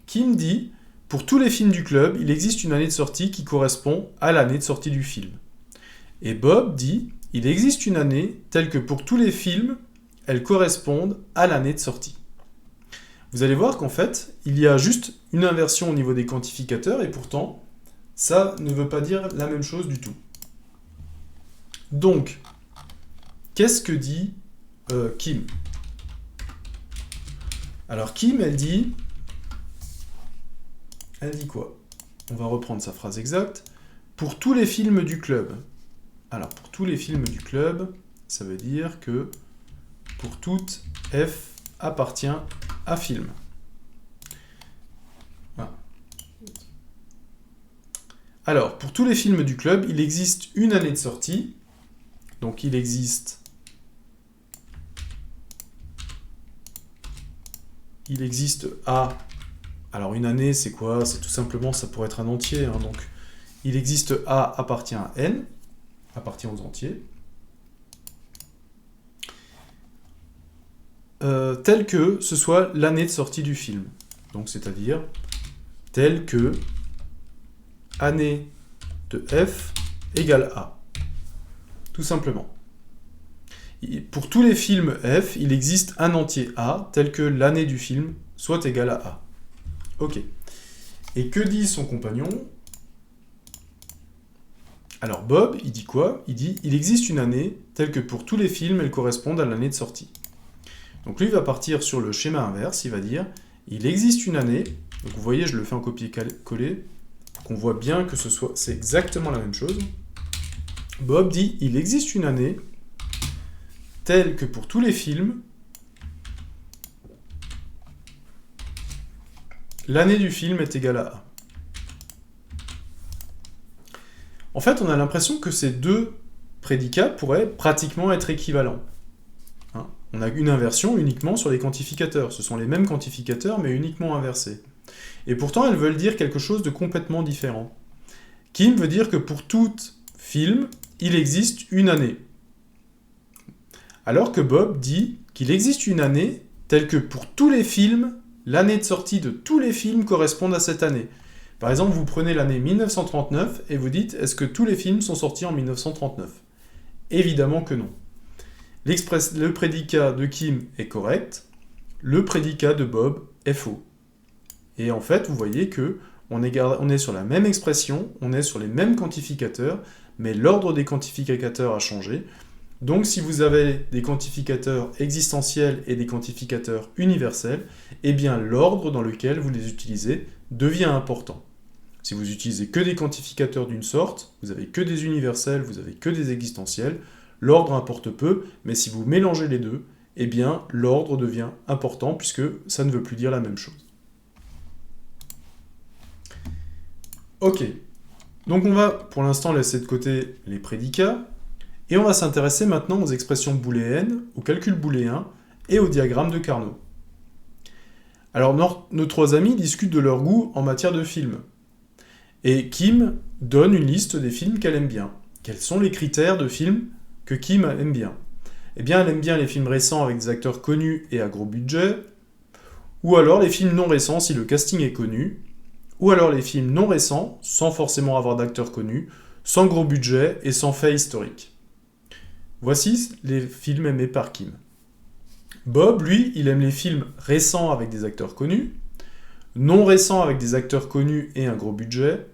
Kim dit, pour tous les films du club, il existe une année de sortie qui correspond à l'année de sortie du film. Et Bob dit, il existe une année telle que pour tous les films, elles correspondent à l'année de sortie. Vous allez voir qu'en fait, il y a juste une inversion au niveau des quantificateurs, et pourtant, ça ne veut pas dire la même chose du tout. Donc, qu'est-ce que dit Kim? Alors Kim, elle dit quoi? On va reprendre sa phrase exacte. Pour tous les films du club. Alors, pour tous les films du club, ça veut dire que pour toute F appartient à film. Voilà. Alors, pour tous les films du club, il existe une année de sortie. Donc, il existe A. Alors, une année, c'est quoi? C'est tout simplement, ça pourrait être un entier. Hein, donc, il existe A appartient à N, appartient aux entiers. Tel que ce soit l'année de sortie du film. Donc, c'est-à-dire, tel que année de F égale A. Tout simplement. Pour tous les films F, il existe un entier A, tel que l'année du film soit égale à A. Ok. Et que dit son compagnon? Alors Bob, il dit quoi? Il dit, il existe une année, telle que pour tous les films, elle corresponde à l'année de sortie. Donc lui, il va partir sur le schéma inverse, il va dire, il existe une année, donc vous voyez, je le fais en copier-coller, pour qu'on voit bien que c'est exactement la même chose. Bob dit, il existe une année, telle que pour tous les films, l'année du film est égale à A. En fait, on a l'impression que ces deux prédicats pourraient pratiquement être équivalents. Hein, on a une inversion uniquement sur les quantificateurs. Ce sont les mêmes quantificateurs, mais uniquement inversés. Et pourtant, elles veulent dire quelque chose de complètement différent. Kim veut dire que pour tout film, il existe une année. Alors que Bob dit qu'il existe une année telle que pour tous les films, l'année de sortie de tous les films correspond à cette année. Par exemple, vous prenez l'année 1939 et vous dites, est-ce que tous les films sont sortis en 1939? Évidemment que non. Le prédicat de Kim est correct, le prédicat de Bob est faux. Et en fait, vous voyez que on est sur la même expression, on est sur les mêmes quantificateurs, mais l'ordre des quantificateurs a changé. Donc si vous avez des quantificateurs existentiels et des quantificateurs universels, eh bien l'ordre dans lequel vous les utilisez devient important. Si vous utilisez que des quantificateurs d'une sorte, vous avez que des universels, vous avez que des existentiels, l'ordre importe peu, mais si vous mélangez les deux, eh bien l'ordre devient important puisque ça ne veut plus dire la même chose. Ok, donc on va pour l'instant laisser de côté les prédicats, et on va s'intéresser maintenant aux expressions booléennes, au calcul booléen et au diagramme de Carnot. Alors nos trois amis discutent de leur goût en matière de films. Et Kim donne une liste des films qu'elle aime bien. Quels sont les critères de films que Kim aime bien? Eh bien, elle aime bien les films récents avec des acteurs connus et à gros budget, ou alors les films non récents si le casting est connu, ou alors les films non récents, sans forcément avoir d'acteurs connus, sans gros budget et sans faits historiques. Voici les films aimés par Kim. Bob, lui, il aime les films récents avec des acteurs connus, non récents avec des acteurs connus et un gros budget,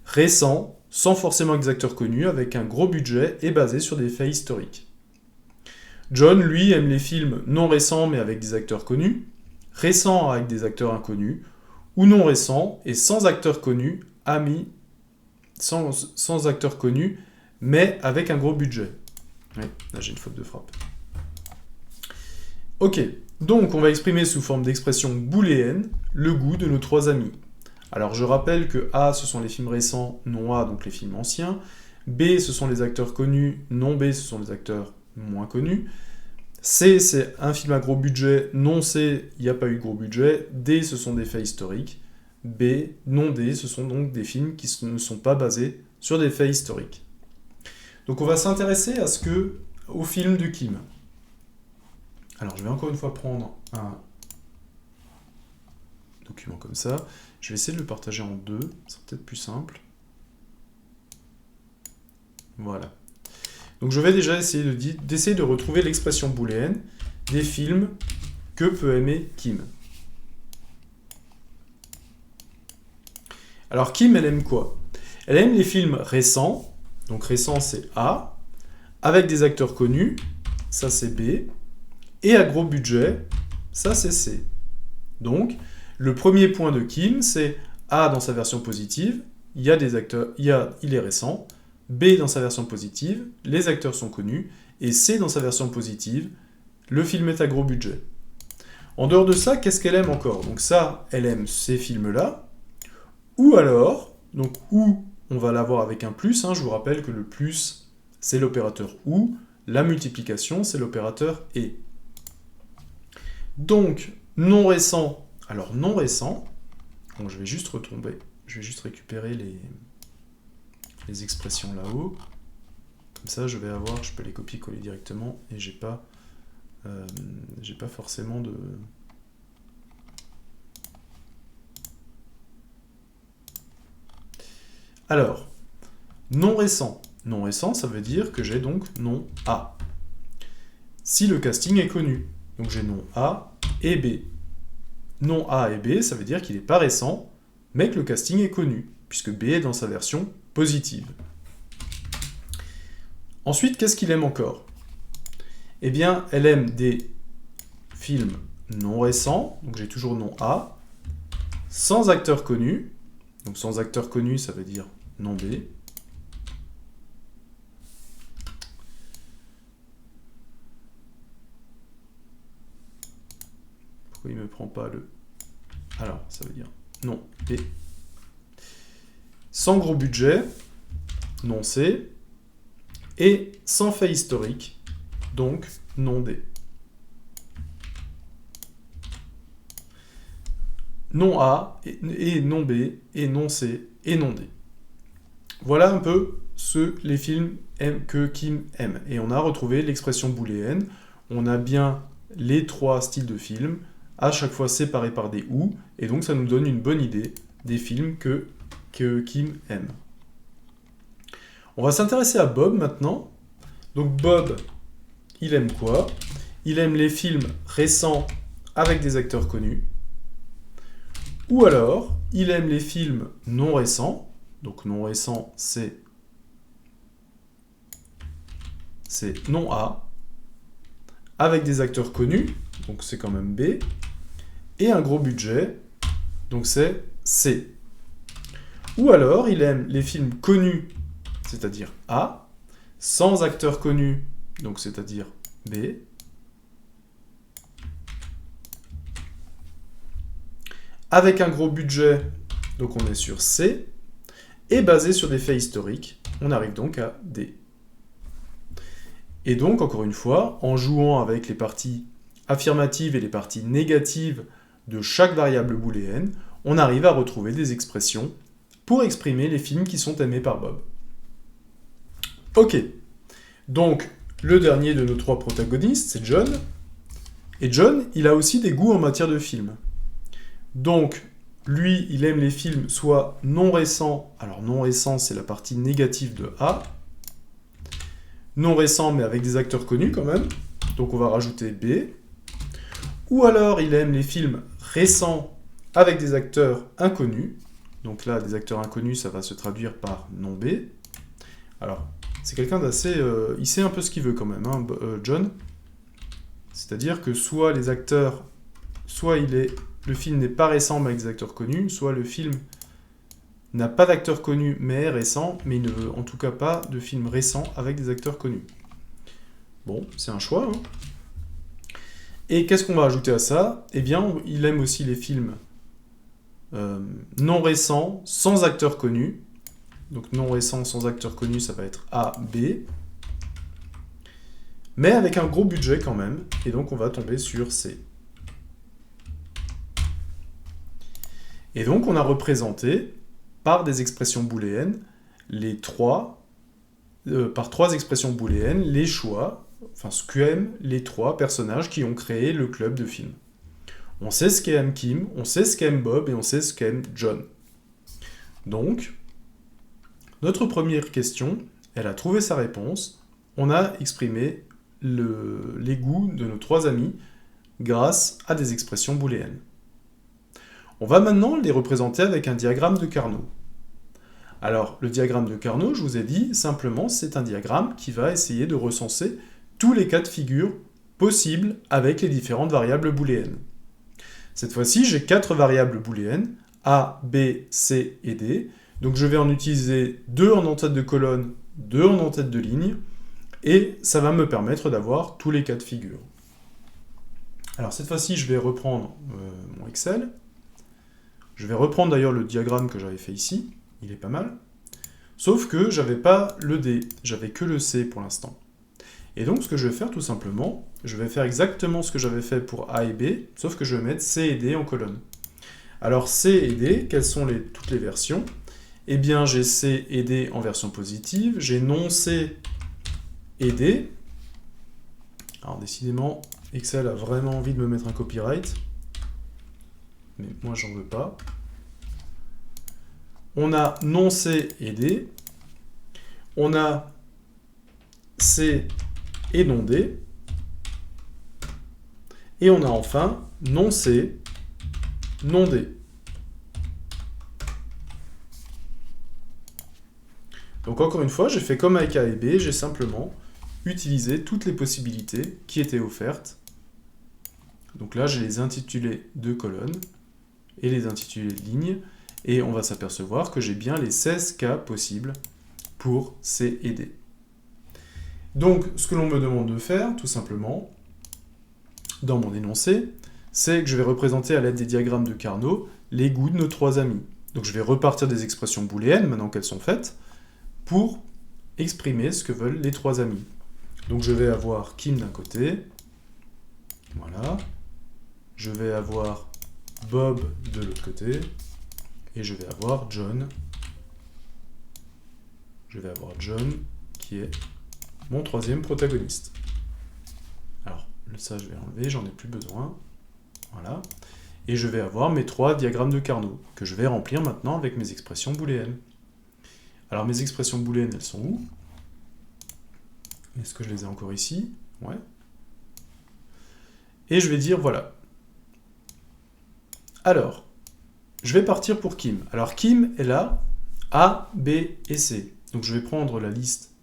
récents, sans forcément des acteurs connus, avec un gros budget et basés sur des faits historiques. John, lui, aime les films non récents mais avec des acteurs connus, récents avec des acteurs inconnus, ou non récents et sans acteurs connus, sans acteurs connus, mais avec un gros budget. Oui, là j'ai une faute de frappe. Ok, donc on va exprimer sous forme d'expression booléenne le goût de nos trois amis. Alors je rappelle que A, ce sont les films récents, non A, donc les films anciens. B, ce sont les acteurs connus, non B, ce sont les acteurs moins connus. C, c'est un film à gros budget, non C, il n'y a pas eu de gros budget. D, ce sont des faits historiques. B, non D, ce sont donc des films qui ne sont pas basés sur des faits historiques. Donc on va s'intéresser au film de Kim. Alors je vais encore une fois prendre un document comme ça. Je vais essayer de le partager en deux, c'est peut-être plus simple. Voilà. Donc je vais déjà essayer de retrouver l'expression booléenne des films que peut aimer Kim. Alors Kim, elle aime quoi? Elle aime les films récents, donc récent c'est A, avec des acteurs connus, ça c'est B, et à gros budget, ça c'est C. Donc, le premier point de Kim, c'est A dans sa version positive, il y a des acteurs, il est récent, B dans sa version positive, les acteurs sont connus, et C dans sa version positive, le film est à gros budget. En dehors de ça, qu'est-ce qu'elle aime encore? Donc ça, elle aime ces films-là, ou alors, donc ou, on va l'avoir avec un plus, je vous rappelle que le plus, c'est l'opérateur ou, la multiplication, c'est l'opérateur et. Donc, non récent, alors non récent, donc je vais juste retomber, je vais juste récupérer les expressions là-haut, comme ça je vais avoir, je peux les copier-coller directement, et j'ai pas forcément de... Alors, non récent. Non récent, ça veut dire que j'ai donc non A. Si le casting est connu, donc j'ai non A et B. Non A et B, ça veut dire qu'il n'est pas récent, mais que le casting est connu, puisque B est dans sa version positive. Ensuite, qu'est-ce qu'il aime encore? Eh bien, elle aime des films non récents, donc j'ai toujours non A, sans acteur connu, donc sans acteur connu, ça veut dire non B. Pourquoi il ne me prend pas le... Alors, ça veut dire non B. Sans gros budget, non C. Et sans fait historique, donc non D. Non A, et non B, et non C, et non D. Voilà un peu les films que Kim aime. Et on a retrouvé l'expression booléenne. On a bien les trois styles de films, à chaque fois séparés par des ou, et donc ça nous donne une bonne idée des films que Kim aime. On va s'intéresser à Bob maintenant. Donc Bob, il aime quoi? Il aime les films récents avec des acteurs connus. Ou alors, il aime les films non récents. Donc non récent, c'est non A. Avec des acteurs connus, donc c'est quand même B. Et un gros budget, donc c'est C. Ou alors, il aime les films connus, c'est-à-dire A, sans acteurs connus, donc c'est-à-dire B, avec un gros budget, donc on est sur C, et basé sur des faits historiques, on arrive donc à D. Et donc, encore une fois, en jouant avec les parties affirmatives et les parties négatives de chaque variable booléenne, on arrive à retrouver des expressions pour exprimer les films qui sont aimés par Bob. Ok, donc le dernier de nos trois protagonistes, c'est John. Et John, il a aussi des goûts en matière de films. Donc, lui, il aime les films soit non récents, alors non récents, c'est la partie négative de A, non récents, mais avec des acteurs connus quand même, donc on va rajouter B, ou alors il aime les films récents avec des acteurs inconnus, donc là, des acteurs inconnus, ça va se traduire par non B. Alors, c'est quelqu'un d'assez... il sait un peu ce qu'il veut quand même, John. C'est-à-dire que soit les acteurs... Soit le film n'est pas récent mais avec des acteurs connus, soit le film n'a pas d'acteurs connus mais est récent, mais il ne veut en tout cas pas de film récent avec des acteurs connus. Bon, c'est un choix. Et qu'est-ce qu'on va ajouter à ça? Eh bien, il aime aussi les films non récents, sans acteurs connus. Donc non récent, sans acteurs connus, ça va être A, B. Mais avec un gros budget quand même, et donc on va tomber sur C. Et donc on a représenté, par des expressions booléennes, par trois expressions booléennes, les choix, enfin ce qu'aiment les trois personnages qui ont créé le club de films. On sait ce qu'aime Kim, on sait ce qu'aime Bob, et on sait ce qu'aime John. Donc, notre première question, elle a trouvé sa réponse, on a exprimé les goûts de nos trois amis grâce à des expressions booléennes. On va maintenant les représenter avec un diagramme de Carnot. Alors, le diagramme de Carnot, je vous ai dit, simplement, c'est un diagramme qui va essayer de recenser tous les cas de figure possibles avec les différentes variables booléennes. Cette fois-ci, j'ai 4 variables booléennes, A, B, C et D. Donc je vais en utiliser 2 en en-tête de colonne, 2 en en-tête de ligne, et ça va me permettre d'avoir tous les cas de figure. Alors cette fois-ci, je vais reprendre mon Excel. Je vais reprendre d'ailleurs le diagramme que j'avais fait ici, il est pas mal. Sauf que j'avais pas le D, j'avais que le C pour l'instant. Et donc ce que je vais faire tout simplement, je vais faire exactement ce que j'avais fait pour A et B, sauf que je vais mettre C et D en colonne. Alors C et D, quelles sont toutes les versions? Eh bien j'ai C et D en version positive, j'ai non C et D. Alors décidément, Excel a vraiment envie de me mettre un copyright, mais moi j'en veux pas. On a non C et D, on a C et non D, et on a enfin non C, non D. Donc encore une fois, j'ai fait comme avec A et B, j'ai simplement utilisé toutes les possibilités qui étaient offertes. Donc là, j'ai les intitulés de colonnes et les intitulés de lignes, et on va s'apercevoir que j'ai bien les 16 cas possibles pour C et D. Donc, ce que l'on me demande de faire, tout simplement, dans mon énoncé, c'est que je vais représenter à l'aide des diagrammes de Carnot les goûts de nos 3 amis. Donc je vais repartir des expressions booléennes, maintenant qu'elles sont faites, pour exprimer ce que veulent les 3 amis. Donc je vais avoir Kim d'un côté, voilà, je vais avoir Bob de l'autre côté, et je vais avoir John. Je vais avoir John qui est mon 3e protagoniste. Alors, ça je vais l'enlever, j'en ai plus besoin. Voilà. Et je vais avoir mes 3 diagrammes de Carnot, que je vais remplir maintenant avec mes expressions booléennes. Alors mes expressions booléennes, elles sont où? Est-ce que je les ai encore ici? Ouais. Et je vais dire, voilà. Alors, je vais partir pour Kim. Alors Kim est là, A, B et C. Donc je vais prendre la liste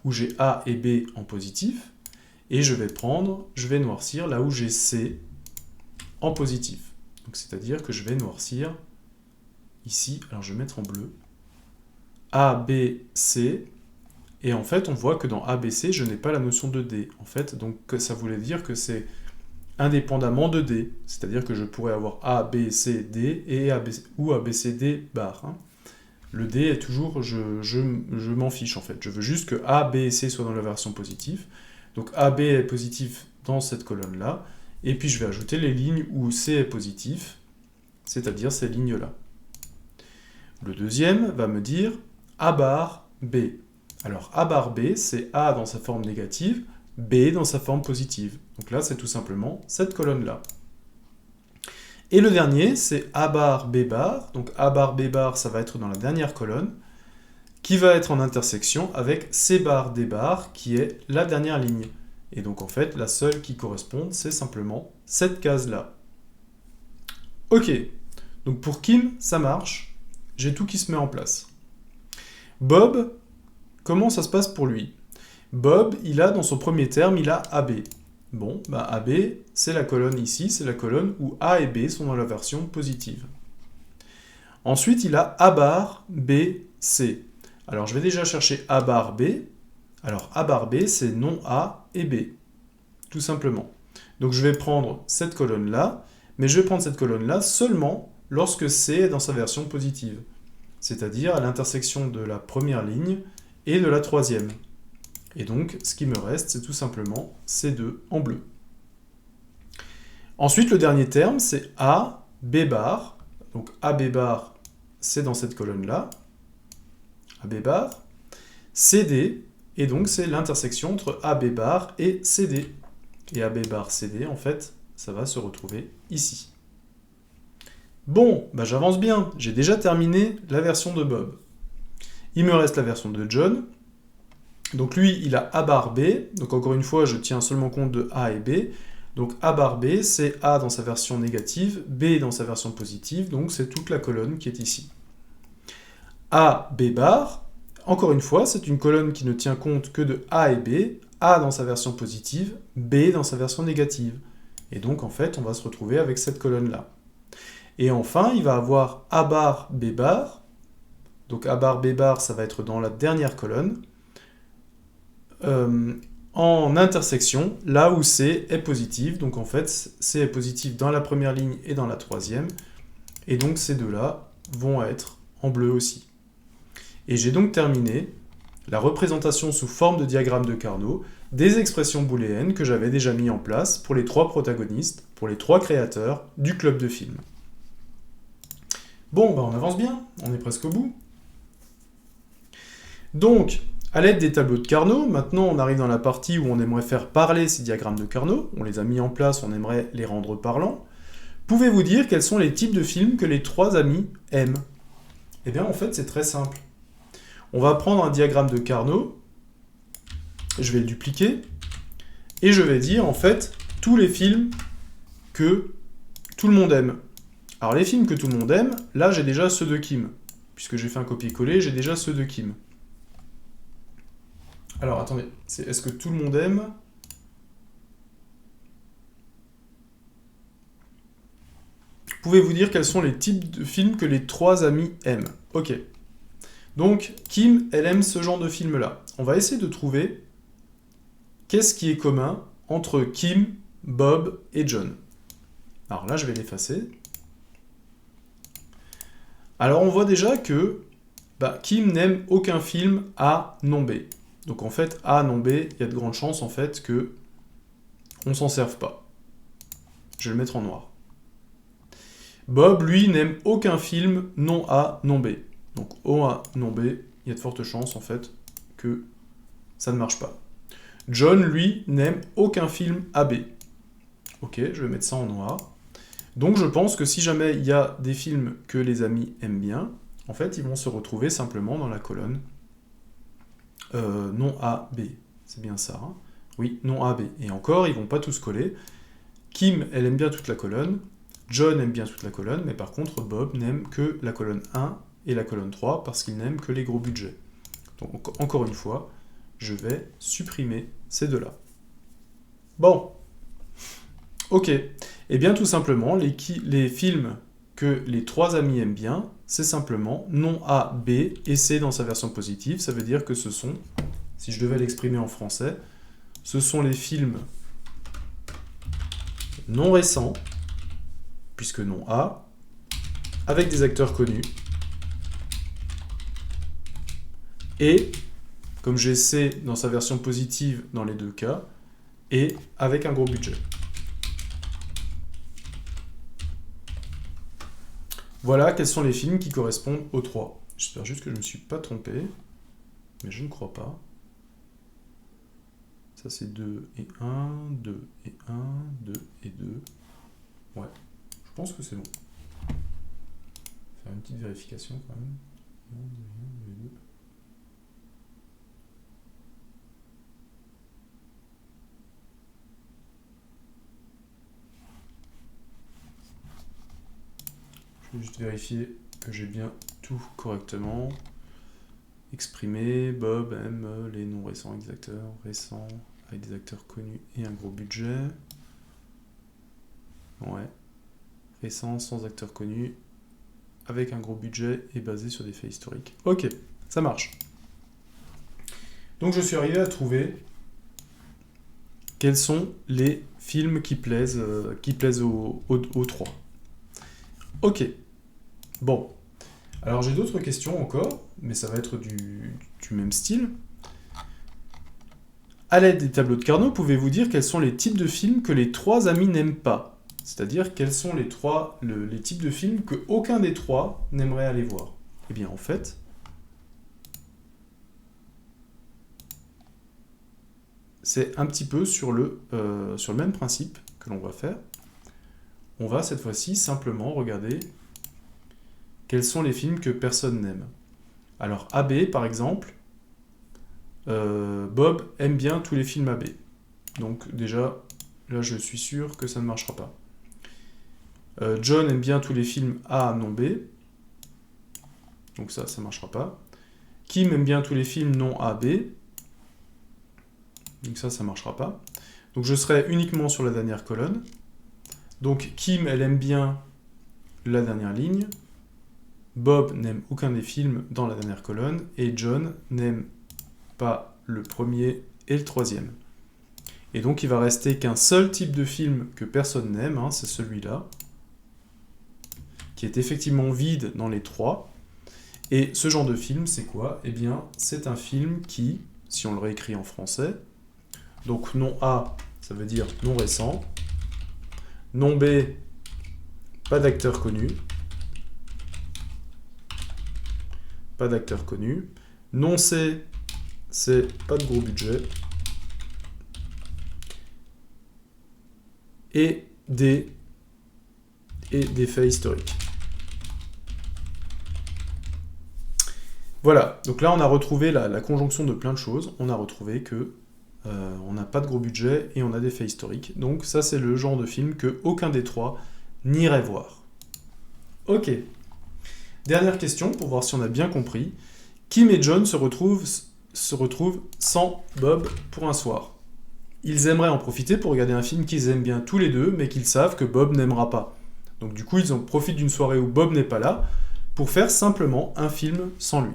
où j'ai A et B en positif, et je vais noircir là où j'ai C en positif. Donc c'est-à-dire que je vais noircir ici, alors je vais mettre en bleu, A, B, C, et en fait on voit que dans A, B, C, je n'ai pas la notion de D. En fait, donc ça voulait dire que c'est indépendamment de D, c'est-à-dire que je pourrais avoir A, B, C, D, et ou A, B, C, D barre. Hein. Le D est toujours, je m'en fiche en fait, je veux juste que A, B et C soient dans la version positive. Donc A, B est positif dans cette colonne-là, et puis je vais ajouter les lignes où C est positif, c'est-à-dire ces lignes-là. Le deuxième va me dire A bar B. Alors A bar B, c'est A dans sa forme négative, B dans sa forme positive. Donc là, c'est tout simplement cette colonne-là. Et le dernier, c'est A bar B bar. Donc A bar B bar, ça va être dans la dernière colonne, qui va être en intersection avec C bar D bar, qui est la dernière ligne. Et donc en fait, la seule qui correspond, c'est simplement cette case-là. Ok, donc pour Kim, ça marche. J'ai tout qui se met en place. Bob, comment ça se passe pour lui? Bob, il a dans son premier terme, il a AB. Bon, bah AB, c'est la colonne ici, c'est la colonne où A et B sont dans la version positive. Ensuite, il a A bar, B, C. Alors, je vais déjà chercher A bar B. Alors, A bar B, c'est non A et B, tout simplement. Donc, je vais prendre cette colonne-là, mais je vais prendre cette colonne-là seulement lorsque C est dans sa version positive, c'est-à-dire à l'intersection de la première ligne et de la troisième. Et donc, ce qui me reste, c'est tout simplement ces deux en bleu. Ensuite, le dernier terme, c'est A, B bar. Donc, AB bar, c'est dans cette colonne-là. AB bar. CD, et donc c'est l'intersection entre AB bar et CD. Et AB bar, CD, en fait, ça va se retrouver ici. Bon, bah j'avance bien. J'ai déjà terminé la version de Bob. Il me reste la version de John. Donc lui, il a A bar B, donc encore une fois, je tiens seulement compte de A et B. Donc A bar B, c'est A dans sa version négative, B dans sa version positive, donc c'est toute la colonne qui est ici. A, B bar. Encore une fois, c'est une colonne qui ne tient compte que de A et B, A dans sa version positive, B dans sa version négative. Et donc, en fait, on va se retrouver avec cette colonne-là. Et enfin, il va avoir A bar, B bar. Donc A bar, B bar, ça va être dans la dernière colonne. En intersection, là où C est positif. Donc en fait, C est positif dans la première ligne et dans la troisième. Et donc ces deux-là vont être en bleu aussi. Et j'ai donc terminé la représentation sous forme de diagramme de Carnot des expressions booléennes que j'avais déjà mis en place pour les trois protagonistes, pour les trois créateurs du club de film. Bon, on avance bien, on est presque au bout. Donc, à l'aide des tableaux de Carnot, maintenant on arrive dans la partie où on aimerait faire parler ces diagrammes de Carnot. On les a mis en place, on aimerait les rendre parlants. Pouvez-vous dire quels sont les types de films que les trois amis aiment? Eh bien, en fait, c'est très simple. On va prendre un diagramme de Carnot, je vais le dupliquer, et je vais dire, en fait, tous les films que tout le monde aime. Alors, les films que tout le monde aime, là, j'ai déjà ceux de Kim. Puisque j'ai fait un copier-coller, j'ai déjà ceux de Kim. Alors, attendez, est-ce que tout le monde aime? Pouvez-vous dire quels sont les types de films que les trois amis aiment? Ok. Donc, Kim, elle aime ce genre de film-là. On va essayer de trouver qu'est-ce qui est commun entre Kim, Bob et John. Alors là, je vais l'effacer. Alors, on voit déjà que Kim n'aime aucun film A non B. Donc en fait, A non B, il y a de grandes chances en fait que on s'en serve pas. Je vais le mettre en noir. Bob, lui, n'aime aucun film non A non B. Donc A non B, il y a de fortes chances en fait que ça ne marche pas. John, lui, n'aime aucun film AB. Ok, je vais mettre ça en noir. Donc je pense que si jamais il y a des films que les amis aiment bien, en fait, ils vont se retrouver simplement dans la colonne non A, B. C'est bien ça. Hein? Oui, non A, B. Et encore, ils vont pas tous coller. Kim, elle aime bien toute la colonne. John aime bien toute la colonne, mais par contre, Bob n'aime que la colonne 1 et la colonne 3 parce qu'il n'aime que les gros budgets. Donc, encore une fois, je vais supprimer ces deux-là. Bon. Ok. Eh bien, tout simplement, les films que les trois amis aiment bien, c'est simplement non A, B et C dans sa version positive. Ça veut dire que ce sont, si je devais l'exprimer en français, ce sont les films non récents, puisque non A, avec des acteurs connus, et, comme j'ai C dans sa version positive dans les deux cas, et avec un gros budget. Voilà quels sont les films qui correspondent aux trois. J'espère juste que je ne me suis pas trompé, mais je ne crois pas. Ça c'est 2 et 1, 2 et 1, 2 et 2. Ouais, je pense que c'est bon. Faire une petite vérification quand même. 1, 2, 1, 2 et 2. Je vais juste vérifier que j'ai bien tout correctement exprimé. Bob aime les non récents avec des acteurs récents avec des acteurs connus et un gros budget. Ouais. Récent sans acteurs connus avec un gros budget et basé sur des faits historiques. Ok, ça marche. Donc je suis arrivé à trouver quels sont les films qui plaisent aux trois. Ok. Bon. Alors j'ai d'autres questions encore, mais ça va être du même style. À l'aide des tableaux de Carnot, pouvez-vous dire quels sont les types de films que les trois amis n'aiment pas? C'est-à-dire quels sont les types de films que aucun des trois n'aimerait aller voir? Eh bien en fait, c'est un petit peu sur le même principe que l'on va faire. On va cette fois-ci simplement regarder quels sont les films que personne n'aime. Alors AB par exemple, Bob aime bien tous les films AB. Donc déjà, là je suis sûr que ça ne marchera pas. John aime bien tous les films A non B. Donc ça ne marchera pas. Kim aime bien tous les films non A, B. Donc ça ne marchera pas. Donc je serai uniquement sur la dernière colonne. Donc Kim, elle aime bien la dernière ligne. Bob n'aime aucun des films dans la dernière colonne. Et John n'aime pas le premier et le troisième. Et donc il va rester qu'un seul type de film que personne n'aime, hein, c'est celui-là, qui est effectivement vide dans les trois. Et ce genre de film, c'est quoi? Eh bien, c'est un film qui, si on le réécrit en français, donc non A, ça veut dire non récent, non B, pas d'acteur connu, pas d'acteur connu, non C, c'est pas de gros budget, et D, et des faits historiques. Voilà, donc là on a retrouvé la conjonction de plein de choses. On a retrouvé que on n'a pas de gros budget et on a des faits historiques. Donc ça c'est le genre de film que aucun des trois n'irait voir. Ok. Dernière question pour voir si on a bien compris. Kim et John se retrouvent sans Bob pour un soir. Ils aimeraient en profiter pour regarder un film qu'ils aiment bien tous les deux, mais qu'ils savent que Bob n'aimera pas. Donc du coup, ils en profitent d'une soirée où Bob n'est pas là, pour faire simplement un film sans lui.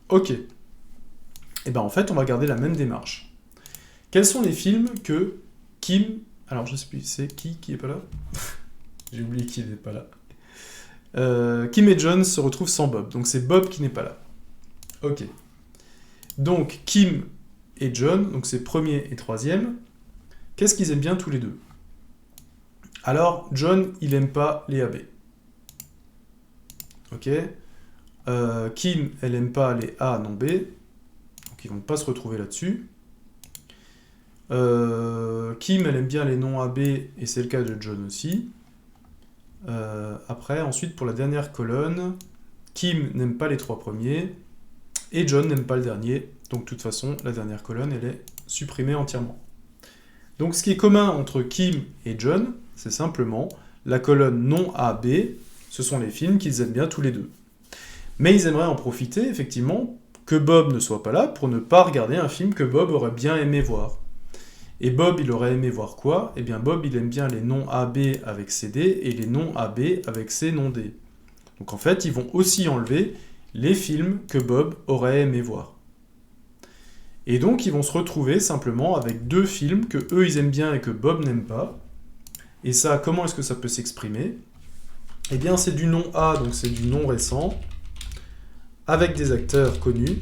Ok. Et bien en fait, on va garder la même démarche. Quels sont les films que Kim... Alors je sais plus, c'est qui est pas là? J'ai oublié qui n'est pas là. Kim et John se retrouvent sans Bob, donc c'est Bob qui n'est pas là. Ok. Donc Kim et John, donc c'est premier et troisième, qu'est-ce qu'ils aiment bien tous les deux? Alors, John, il aime pas les AB. Ok. Kim, elle aime pas les A non B. Donc ils vont pas se retrouver là-dessus. Kim, elle aime bien les non AB, et c'est le cas de John aussi. Après, ensuite, pour la dernière colonne, Kim n'aime pas les trois premiers, et John n'aime pas le dernier. Donc, de toute façon, la dernière colonne, elle est supprimée entièrement. Donc, ce qui est commun entre Kim et John, c'est simplement la colonne non A, B, ce sont les films qu'ils aiment bien tous les deux. Mais ils aimeraient en profiter, effectivement, que Bob ne soit pas là pour ne pas regarder un film que Bob aurait bien aimé voir. Et Bob, il aurait aimé voir quoi? Eh bien, Bob, il aime bien les non AB avec CD et les non AB avec C non D. Donc en fait, ils vont aussi enlever les films que Bob aurait aimé voir. Et donc, ils vont se retrouver simplement avec deux films que eux, ils aiment bien et que Bob n'aime pas. Et ça, comment est-ce que ça peut s'exprimer? Eh bien, c'est du non A, donc c'est du non récent, avec des acteurs connus.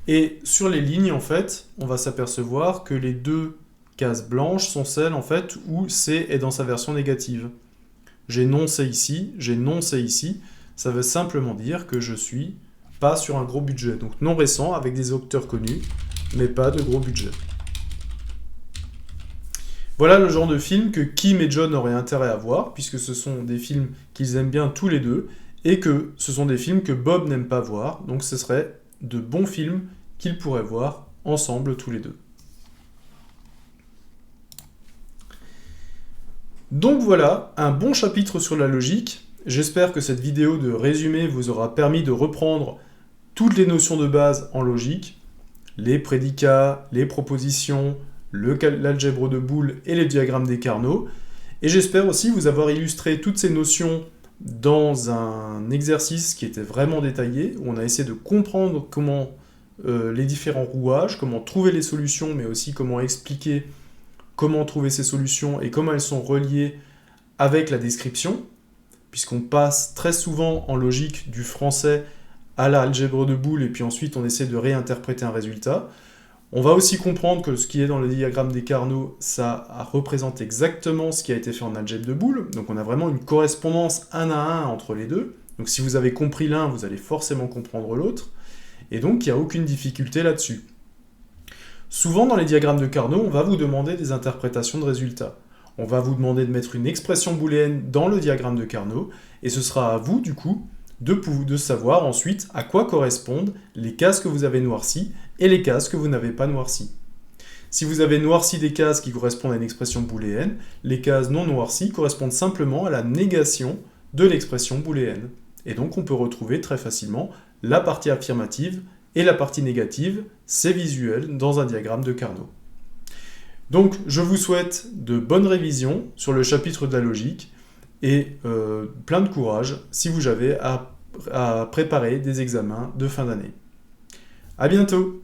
Et sur les lignes, en fait, on va s'apercevoir que les deux cases blanches sont celles, en fait, où C est dans sa version négative. J'ai non C ici, j'ai non C ici. Ça veut simplement dire que je suis pas sur un gros budget. Donc non récent, avec des acteurs connus, mais pas de gros budget. Voilà le genre de film que Kim et John auraient intérêt à voir, puisque ce sont des films qu'ils aiment bien tous les deux, et que ce sont des films que Bob n'aime pas voir, donc ce serait de bons films qu'ils pourraient voir ensemble tous les deux. Donc voilà, un bon chapitre sur la logique. J'espère que cette vidéo de résumé vous aura permis de reprendre toutes les notions de base en logique, les prédicats, les propositions, l'algèbre de Boole et les diagrammes des Carnot. Et j'espère aussi vous avoir illustré toutes ces notions dans un exercice qui était vraiment détaillé, où on a essayé de comprendre comment les différents rouages, comment trouver les solutions, mais aussi comment expliquer comment trouver ces solutions et comment elles sont reliées avec la description, puisqu'on passe très souvent en logique du français à l'algèbre de Boole, et puis ensuite on essaie de réinterpréter un résultat. On va aussi comprendre que ce qui est dans le diagramme des Carnot, ça représente exactement ce qui a été fait en algèbre de Boole, donc on a vraiment une correspondance 1 à 1 entre les deux. Donc si vous avez compris l'un, vous allez forcément comprendre l'autre, et donc il n'y a aucune difficulté là-dessus. Souvent dans les diagrammes de Carnot, on va vous demander des interprétations de résultats. On va vous demander de mettre une expression booléenne dans le diagramme de Carnot, et ce sera à vous, du coup, de savoir ensuite à quoi correspondent les cases que vous avez noircies et les cases que vous n'avez pas noircies. Si vous avez noirci des cases qui correspondent à une expression booléenne, les cases non noircies correspondent simplement à la négation de l'expression booléenne. Et donc on peut retrouver très facilement la partie affirmative et la partie négative, c'est visuel dans un diagramme de Carnot. Donc je vous souhaite de bonnes révisions sur le chapitre de la logique et plein de courage si vous avez à préparer des examens de fin d'année. À bientôt!